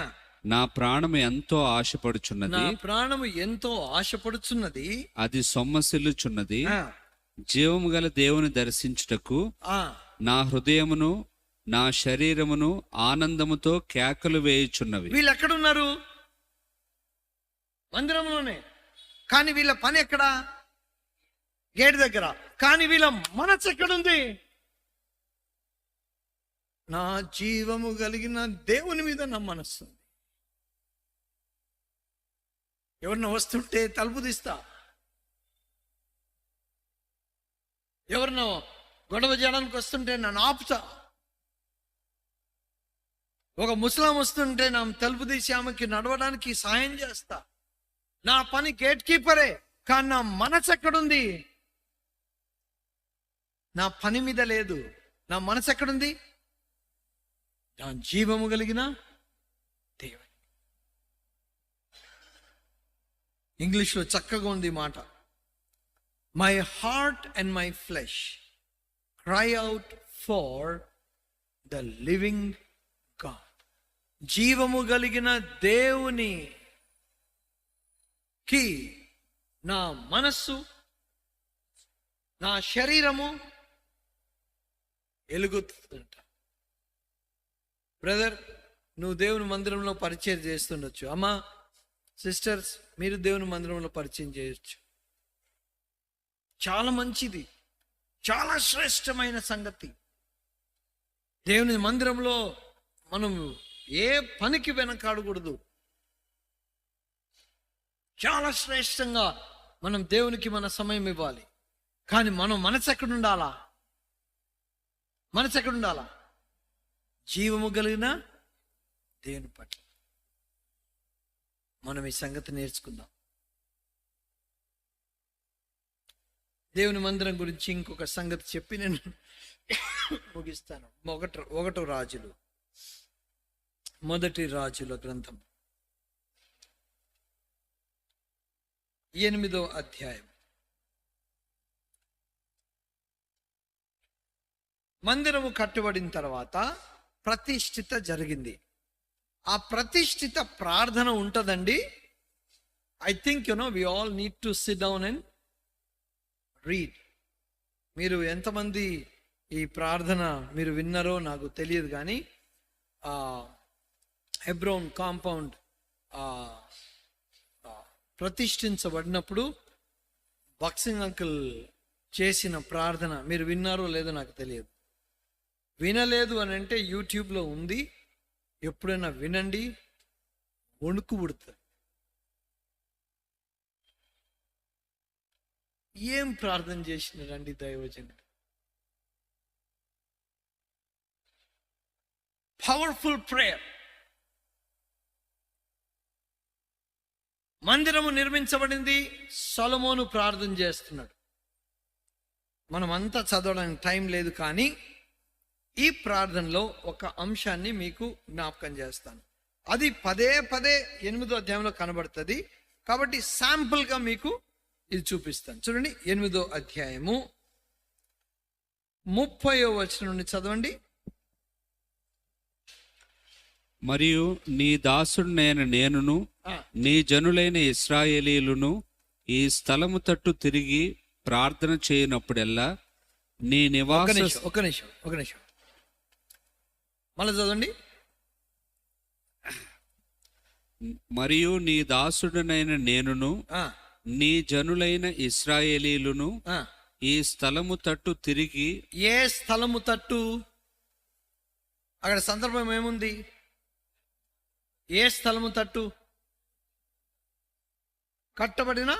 నా ప్రాణము ఎంతో ఆశపడుచున్నది. నా ప్రాణము ఎంతో ఆశపడుచున్నది. అది సొమ్మసిల్లుచున్నది. ఆ, జీవము గల దేవుని దర్శించుటకు ఆ, నా హృదయమును నా శరీరమును ఆనందముతో కేకలు వేయుచున్నవి. వీళ్ళు ఎక్కడున్నారు? మందిరంలోనే. కానీ వీళ్ళ పని ఎక్కడ? గేట్ దగ్గర. కానీ వీళ్ళ మనసు ఎక్కడుంది? నా జీవము కలిగిన దేవుని మీద నా మనస్సు. ఎవరిన వస్తుంటే తలుపు తీస్తా, ఎవరినో గొడవ చేయడానికి వస్తుంటే నన్ను ఆపుతా, ఒక ముస్లాం వస్తుంటే నా తలుపు తీసి ఆమెకి నడవడానికి సాయం చేస్తా. నా పని గేట్ కీపరే. కానీ నా మనసు ఎక్కడుంది? నా పని మీద లేదు. నా మనసు ఎక్కడుంది? నా జీవము కలిగిన దేవుని. ఇంగ్లీష్లో చక్కగా ఉంది మాట. My heart and my flesh cry out for the living God. జీవము కలిగిన దేవుని కి నా మనస్సు, నా శరీరము ఎలుగుతుంట. బ్రదర్, నువ్వు దేవుని మందిరంలో పరిచయం చేస్తుండొచ్చు. అమ్మా, సిస్టర్స్, మీరు దేవుని మందిరంలో పరిచయం చేయొచ్చు. చాలా మంచిది, చాలా శ్రేష్టమైన సంగతి. దేవుని మందిరంలో మనం ఏ పనికి వెనకాడకూడదు. చాలా శ్రేష్టంగా మనం దేవునికి మన సమయం ఇవ్వాలి. కానీ మనం మనసు ఎక్కడుండాలా? మనసు ఎక్కడుండాలా? జీవము కలిగిన దేవుని పట్ల. మనం ఈ సంగతి నేర్చుకుందాం. దేవుని మందిరం గురించి ఇంకొక సంగతి చెప్పి నేను ముగిస్తాను. ఒకటో రాజులు, మొదటి రాజుల గ్రంథం 8వ అధ్యాయం. మందిరము కట్టబడిన తర్వాత ప్రతిష్ఠిత జరిగింది. ఆ ప్రతిష్ఠిత ప్రార్థన ఉంటుందండి. I think we all need to sit down and read. మీరు ఎంతమంది ఈ ప్రార్థన మీరు విన్నారో నాకు తెలియదు, కానీ హెబ్రోన్ కాంపౌండ్ ప్రతిష్ఠించబడినప్పుడు బాక్సింగ్ అంకుల్ చేసిన ప్రార్థన మీరు విన్నారో లేదో నాకు తెలియదు. వినలేదు అని అంటే యూట్యూబ్లో ఉంది, ఎప్పుడైనా వినండి. వణుకు పుడుతుంది. ఏం ప్రార్థన చేసినారండి దైవజనుడు. Powerful prayer. మందిరము నిర్మించబడింది, సొలొమోను ప్రార్థన చేస్తున్నాడు. మనం అంతా చదవడానికి టైం లేదు, కానీ ఈ ప్రార్థనలో ఒక అంశాన్ని మీకు జ్ఞాపకం చేస్తాను. అది పదే 8వ అధ్యాయంలో కనబడుతుంది. కాబట్టి శాంపుల్గా మీకు ఇది చూపిస్తాను. చూడండి, 8వ అధ్యాయము 30వ వచనం నుండి చదవండి. మరియు నీ దాసుడినైన నేనును నీ జనులైన ఇశ్రాయేలీయులను ఈ స్థలము తట్టు తిరిగి ప్రార్థన చేయనప్పుడెల్లా నీ నివాస. ఒక నిమిషం మళ్ళీ చదవండి. మరియు నీ దాసుడినైన నేనును నీ జనులైన ఇశ్రాయేలీయులను ఈ స్థలము తట్టు తిరిగి. ఏ స్థలము తట్టు? అక్కడ సందర్భం ఏముంది? ఏ స్థలము తట్టు? కట్టబడిన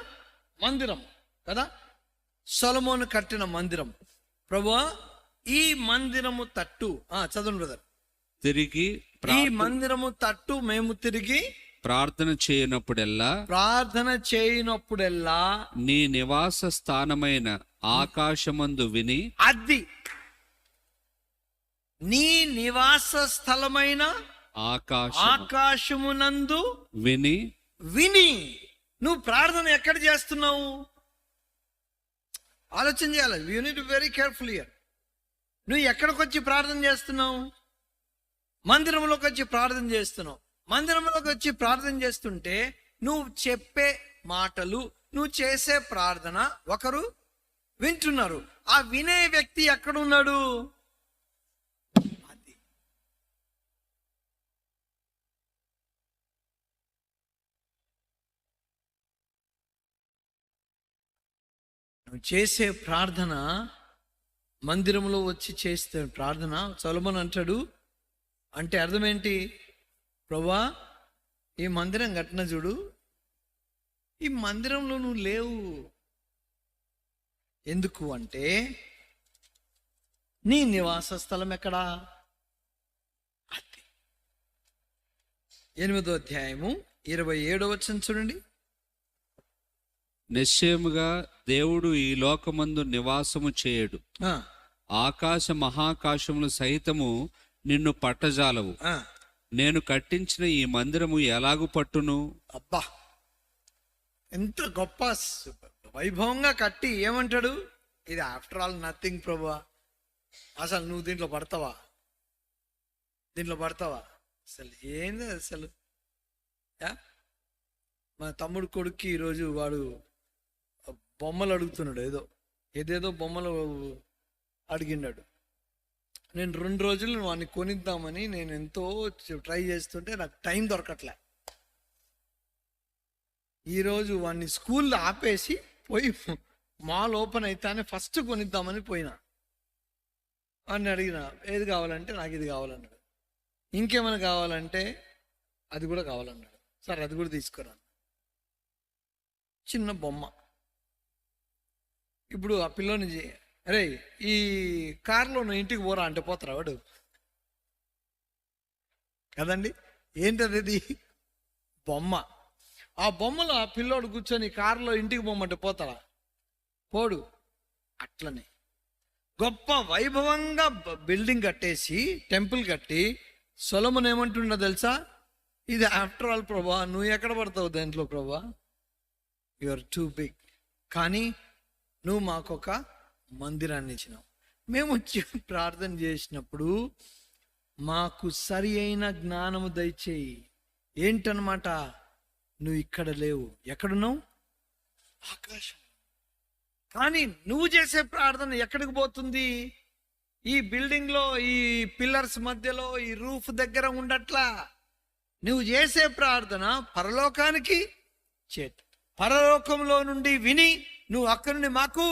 మందిరం కదా, సొలొమోను కట్టిన మందిరం. ప్రభువా, ఈ మందిరము తట్టు చదవండి బ్రదర్. తిరిగి ఈ మందిరము తట్టు మేము తిరిగి ప్రార్థన చేయనప్పుడెల్లా నీ నివాస స్థానమైన ఆకాశమందు విని. అది నీ నివాస స్థలమైన ఆకాశమునందు విని. నువ్వు ప్రార్థన ఎక్కడ చేస్తున్నావు? ఆలోచన చేయాలి. You need very careful here. నువ్వు ఎక్కడికి వచ్చి ప్రార్థన చేస్తున్నావు? మందిరంలోకి వచ్చి ప్రార్థన చేస్తున్నావు. మందిరంలోకి వచ్చి ప్రార్థన చేస్తుంటే నువ్వు చెప్పే మాటలు, నువ్వు చేసే ప్రార్థన ఒకరు వింటున్నారు. ఆ వినే వ్యక్తి ఎక్కడున్నాడు? అది నువ్వు చేసే ప్రార్థన, మందిరంలో వచ్చి చేస్తే ప్రార్థన. సొలొమోను అంటాడు, అంటే అర్థం ఏంటి? ప్రభువా, ఈ మందిరం కట్టిన చూడు, ఈ మందిరంలో నువ్వు లేవు. ఎందుకు అంటే నీ నివాస స్థలం ఎక్కడా? అది 8వ అధ్యాయము 27వ వచనం చూడండి. నిశ్చయముగా దేవుడు ఈ లోకమందు నివాసము చేయడు, ఆకాశ మహాకాశములు సహితము నిన్ను పట్టజాలవు. నేను కట్టించిన ఈ మందిరము ఎలాగు పట్టును? అబ్బా, ఎంత గొప్ప వైభవంగా కట్టి ఏమంటాడు? ఇది ఆఫ్టర్ ఆల్ నథింగ్ ప్రభువా. అసలు నువ్వు దీంట్లో పడతావా? అసలు ఏంది అసలు? మా తమ్ముడు కొడుక్కి ఈరోజు వాడు బొమ్మలు అడుగుతున్నాడు. ఏదేదో బొమ్మలు అడిగినాడు. నేను 2 రోజులు వాడిని కొనిద్దామని నేను ఎంతో ట్రై చేస్తుంటే నాకు టైం దొరకట్లే. ఈరోజు వాడిని స్కూల్లో ఆపేసి పోయి మాల్ ఓపెన్ అయితేనే ఫస్ట్ కొనిద్దామని పోయినా. వాడిని అడిగిన, ఏది కావాలంటే నాకు ఇది కావాలన్నాడు. ఇంకేమైనా కావాలంటే అది కూడా కావాలన్నాడు. సరే అది కూడా తీసుకురాను. చిన్న బొమ్మ. ఇప్పుడు ఆ పిల్లోని, అరే ఈ కారులో నువ్వు ఇంటికి పోరా అంటే పోతారా వాడు? కదండి. ఏంటది? బొమ్మ. ఆ బొమ్మలో ఆ పిల్లోడు కూర్చొని కారులో ఇంటికి పోమంటే పోతాడా? పోడు. అట్లనే గొప్ప వైభవంగా బిల్డింగ్ కట్టేసి, టెంపుల్ కట్టి, సొలొమోను ఏమంటుండో తెలుసా? ఇది ఆఫ్టర్ ఆల్ ప్రభా, నువ్వు ఎక్కడ పడతావు దాంట్లో Prabha? You are too big. కానీ నువ్వు మాకొక మందిరాన్ని ఇచ్చినావు. మేము వచ్చి ప్రార్థన చేసినప్పుడు మాకు సరి అయిన జ్ఞానము దయచేయి. ఏంటన్నమాట? నువ్వు ఇక్కడ లేవు. ఎక్కడున్నావు? ఆకాశం. కానీ నువ్వు చేసే ప్రార్థన ఎక్కడికి పోతుంది? ఈ బిల్డింగ్లో, ఈ పిల్లర్స్ మధ్యలో, ఈ రూఫ్ దగ్గర ఉండట్లా. నువ్వు చేసే ప్రార్థన పరలోకానికి చేత, పరలోకంలో నుండి విని నువ్వు అక్కడి నుండి మాకు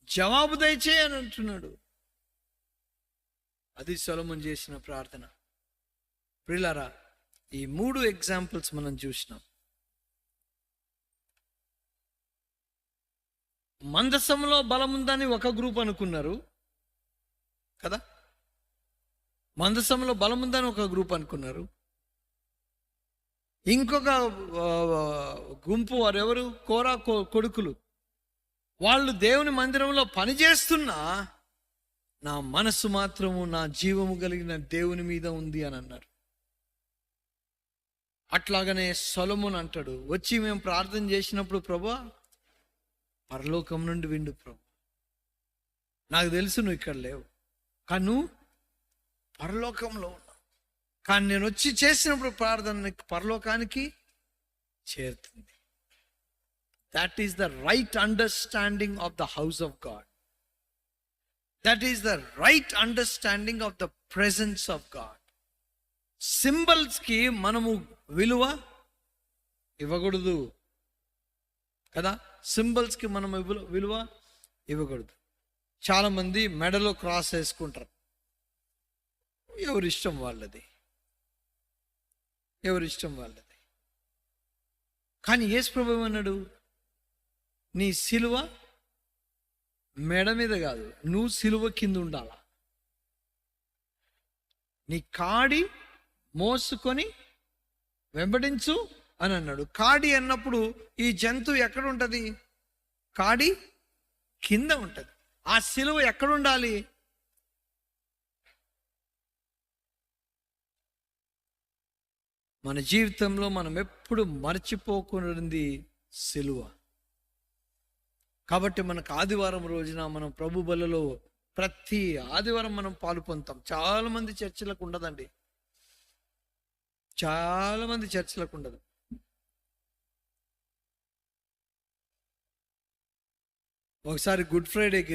జవాబు దయచేయి అని అంటున్నాడు. అది సొలొమోను చేసిన ప్రార్థన. ప్రియులారా, ఈ 3 ఎగ్జాంపుల్స్ మనం చూసినాం. మందసంలో బలం ఉందని ఒక గ్రూప్ అనుకున్నారు కదా. మందసంలో బలం ఉందని ఒక గ్రూప్ అనుకున్నారు. ఇంకొక గుంపు వారెవరు? కోరా కొడుకులు. వాళ్ళు దేవుని మందిరంలో పనిచేస్తున్నా నా మనస్సు మాత్రము నా జీవము కలిగిన దేవుని మీద ఉంది అని అన్నారు. అట్లాగనే సొలొమోను అంటాడు, వచ్చి మేము ప్రార్థన చేసినప్పుడు ప్రభువా, పరలోకం నుండి విండు ప్రభు. నాకు తెలుసు నువ్వు ఇక్కడ లేవు, కానీ నువ్వు పరలోకంలో ఉన్నావు. కానీ నేను వచ్చి చేసినప్పుడు ప్రార్థన పరలోకానికి చేరుతుంది. That is the right understanding of the house of God. That is the right understanding of the presence of God. సింబల్స్కి మనము విలువ ఇవ్వకూడదు కదా. సింబల్స్కి మనం విలువ ఇవ్వకూడదు. చాలామంది మెడలో క్రాస్ వేసుకుంటారు. ఎవరిష్టం వాళ్ళది. కానీ యేసు ప్రభువు అన్నాడు, నీ సిలువ మెడ మీద కాదు, నువ్వు సిలువ కింద ఉండాల. నీ కాడి మోసుకొని వెంబడించు అని అన్నాడు. కాడి అన్నప్పుడు ఈ జంతువు ఎక్కడ ఉంటుంది? కాడి కింద ఉంటుంది. ఆ సిలువ ఎక్కడ ఉండాలి? మన జీవితంలో మనం ఎప్పుడు మర్చిపోకున్నది సిలువ. కాబట్టి మనకు ఆదివారం రోజున మనం ప్రభు బలలో ప్రతి ఆదివారం మనం పాలు పొందుతాం. చాలా మంది చర్చిలకు ఉండదండి. చాలా మంది చర్చిలకు ఉండదు. ఒకసారి గుడ్ ఫ్రైడేకి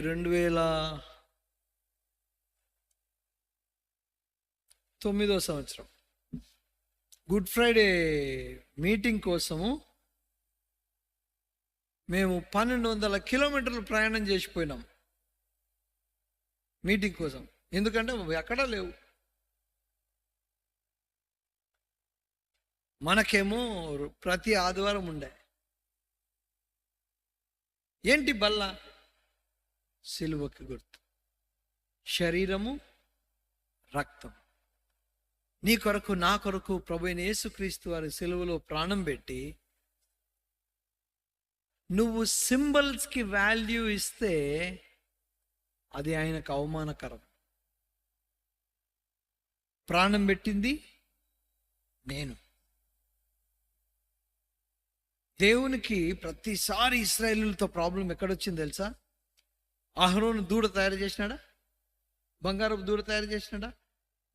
2009 సంవత్సరం గుడ్ ఫ్రైడే మీటింగ్ కోసము మేము 1200 కిలోమీటర్లు ప్రయాణం చేసిపోయినాం మీటింగ్ కోసం. ఎందుకంటే ఎక్కడా లేవు. మనకేమో ప్రతి ఆదివారం ఉండే. ఏంటి బల్ల? సిలువకి గుర్తు, శరీరము, రక్తం. నీ కొరకు నా కొరకు ప్రభువైన యేసుక్రీస్తు వారి సిలువలో ప్రాణం పెట్టి, నువ్వు సింబల్స్కి వాల్యూ ఇస్తే అది ఆయనకు అవమానకరం. ప్రాణం పెట్టింది నేను. దేవునికి ప్రతిసారి ఇశ్రాయేలులతో ప్రాబ్లం ఎక్కడొచ్చింది తెలుసా? అహరోను దూడ తయారు చేసినాడా? బంగారపు దూడ తయారు చేసినాడా?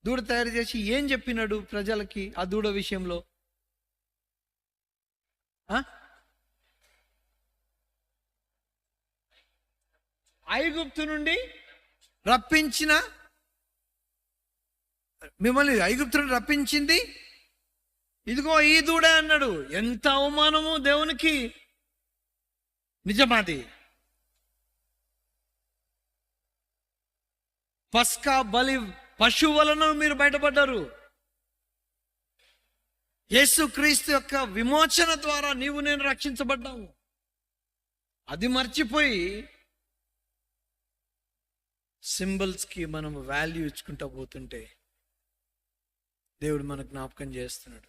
దూడ తయారు చేసి ఏం చెప్పినాడు ప్రజలకి ఆ దూడ విషయంలో? ఐగుప్తు నుండి రప్పించిన, మిమ్మల్ని ఐగుప్తు నుండి రప్పించింది ఇదిగో ఈ దూడే అన్నాడు. ఎంత అవమానము దేవునికి! నిజమాది. పస్కా బలి పశువు వలన మీరు బయటపడ్డారు. యేసుక్రీస్తు యొక్క విమోచన ద్వారా నీవు నేను రక్షించబడ్డాము. అది మర్చిపోయి సింబల్స్కి మనం వాల్యూ ఇచ్చుకుంటా పోతుంటే దేవుడు మనకు జ్ఞాపకం చేస్తున్నాడు.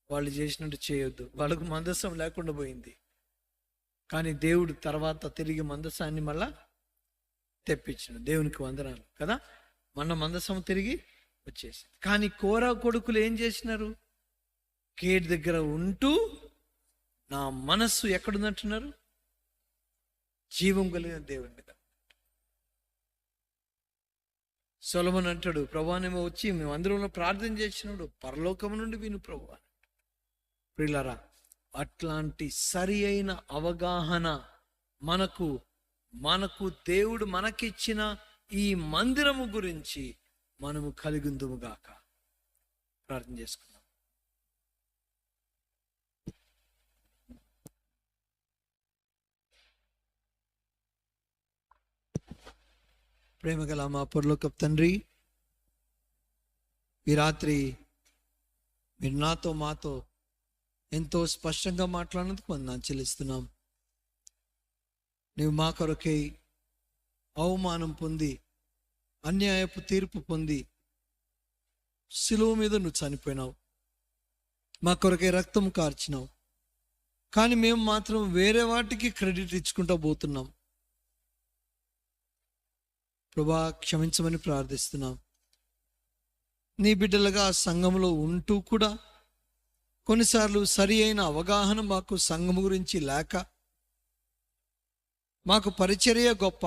వాళ్ళు చేసినట్టు చేయొద్దు. వాళ్ళకు మందసం లేకుండా పోయింది, కానీ దేవుడు తర్వాత తిరిగి మందసాన్ని మళ్ళా తెప్పించిన. దేవునికి వందనాలు కదా. మన మందసం తిరిగి వచ్చేసింది. కానీ కోరా కొడుకులు ఏం చేసినారు? గేట్ దగ్గర ఉంటూ నా మనస్సు ఎక్కడుందంటున్నారు? జీవం కలిగిన దేవుని మీద. సొలొమోను అంటాడు, ప్రభువానేమో వచ్చి మేము అందరంలో ప్రార్థన చేసినాడు, పరలోకము నుండి విను ప్రభువా. ప్రియులారా, అట్లాంటి సరి అయిన అవగాహన మనకు దేవుడు మనకిచ్చిన ఈ మందిరము గురించి మనము కలిగిందుముగాక. ప్రార్థన చేసుకుందాం. ప్రేమగల మా పరలోకపు తండ్రి, ఈ రాత్రి మీరు నాతో మాతో ఎంతో స్పష్టంగా మాట్లాడినందుకు వందనాలు చెల్లిస్తున్నాం. నీవు మా కొరకై అవమానం పొంది, అన్యాయపు తీర్పు పొంది సిలువ మీద నువ్వు చనిపోయినావు. మా కొరకై రక్తం కార్చినావు. కానీ మేము మాత్రం వేరే వాటికి క్రెడిట్ ఇచ్చుకుంటూ పోతున్నాం. ప్రభా, క్షమించమని ప్రార్థిస్తున్నాం. నీ బిడ్డలుగా సంఘంలో ఉంటూ కూడా కొన్నిసార్లు సరి అయిన అవగాహన మాకు సంఘం గురించి లేక, మాకు పరిచర్య గొప్ప,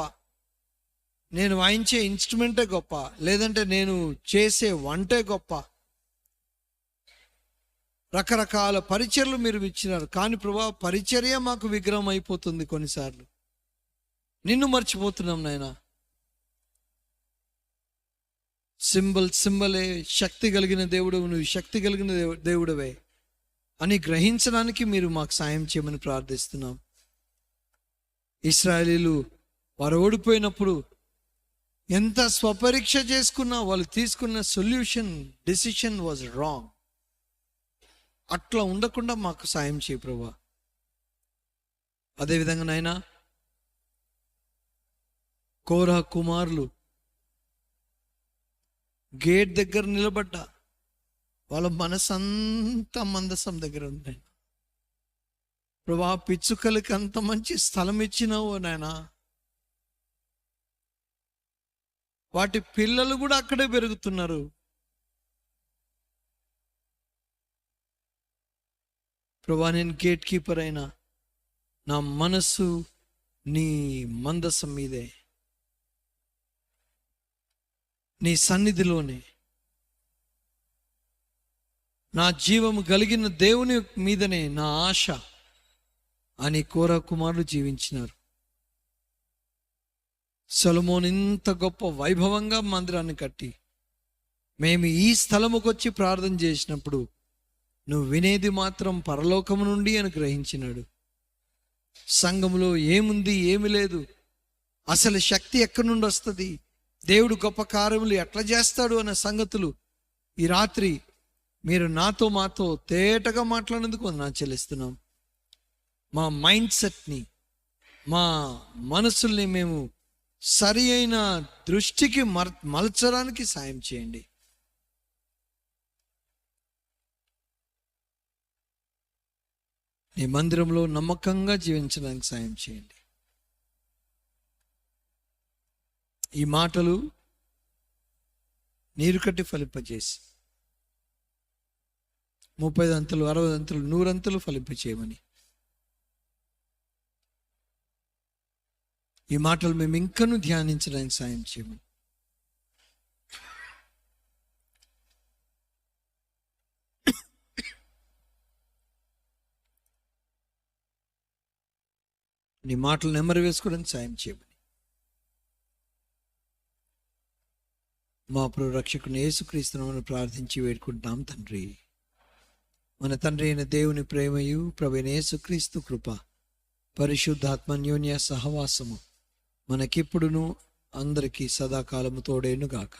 నేను వాయించే ఇన్స్ట్రుమెంటే గొప్ప, లేదంటే నేను చేసే వంటే గొప్ప, రకరకాల పరిచర్లు మీరు ఇచ్చినారు. కానీ ప్రభా, పరిచర్య మాకు విగ్రహం అయిపోతుంది. కొన్నిసార్లు నిన్ను మర్చిపోతున్నాం నాయనా. సింబలే శక్తి కలిగిన దేవుడు, నువ్వు శక్తి కలిగిన దేవుడవే అని గ్రహించడానికి మీరు మాకు సాయం చేయమని ప్రార్థిస్తున్నాం. ఇశ్రాయేలీలు వారు ఓడిపోయినప్పుడు ఎంత స్వపరీక్ష చేసుకున్నా వాళ్ళు తీసుకున్న డెసిషన్ వాజ్ రాంగ్. అట్లా ఉండకుండా మాకు సాయం చేయ ప్రభువా. అదేవిధంగా నాయనా, కోరహ కుమారులు గేట్ దగ్గర నిలబడ్డా వాళ్ళ మనసంతా మందసం దగ్గర ఉంది. ప్రభా, పిచ్చుకలకి అంత మంచి స్థలం ఇచ్చినావు నాయనా. వాటి పిల్లలు కూడా అక్కడే పెరుగుతున్నారు. ప్రభా, నేను గేట్ కీపర్ అయినా నా మనసు నీ మందసం మీదే, నీ సన్నిధిలోనే. నా జీవము కలిగిన దేవుని మీదనే నా ఆశ అని కోరా కుమారులు జీవించినారు. సొలొమోను ఇంత గొప్ప వైభవంగా మందిరాన్ని కట్టి మేము ఈ స్థలముకు వచ్చి ప్రార్థన చేసినప్పుడు నువ్వు వినేది మాత్రం పరలోకము నుండి అని గ్రహించినాడు. సంఘములో ఏముంది, ఏమి లేదు, అసలు శక్తి ఎక్కడి నుండి వస్తుంది, దేవుడు గొప్ప కార్యములు ఎట్లా చేస్తాడు అనే సంగతులు ఈ రాత్రి మీరు మాతో తేటగా మాట్లాడినందుకు నా చెల్లిస్తున్నాం. మా మైండ్ సెట్ని, మా మనసుల్ని మేము సరి అయిన దృష్టికి మలచడానికి సాయం చేయండి. నీ మందిరంలో నమ్మకంగా జీవించడానికి సాయం చేయండి. ఈ మాటలు నీరు కట్టి ఫలింపజేసి 30 అంతలు, 60 అంతలు, 100 అంతలు ఫలింపచేయమని, ఈ మాటలు మేము ఇంకనూ ధ్యానించడానికి సాయం చేయమని, నీ మాటలు నెమ్మరు వేసుకోవడానికి సాయం చేయమని మా ప్రభు రక్షకుని యేసుక్రీస్తునామమున ప్రార్థించి వేడుకుంటున్నాం తండ్రి. మన తండ్రి అయిన దేవుని ప్రేమయు ప్రభువైన యేసుక్రీస్తు కృప పరిశుద్ధాత్మ అన్యోన్య సహవాసము మనకిప్పుడును అందరికీ సదాకాలము తోడేను గాక.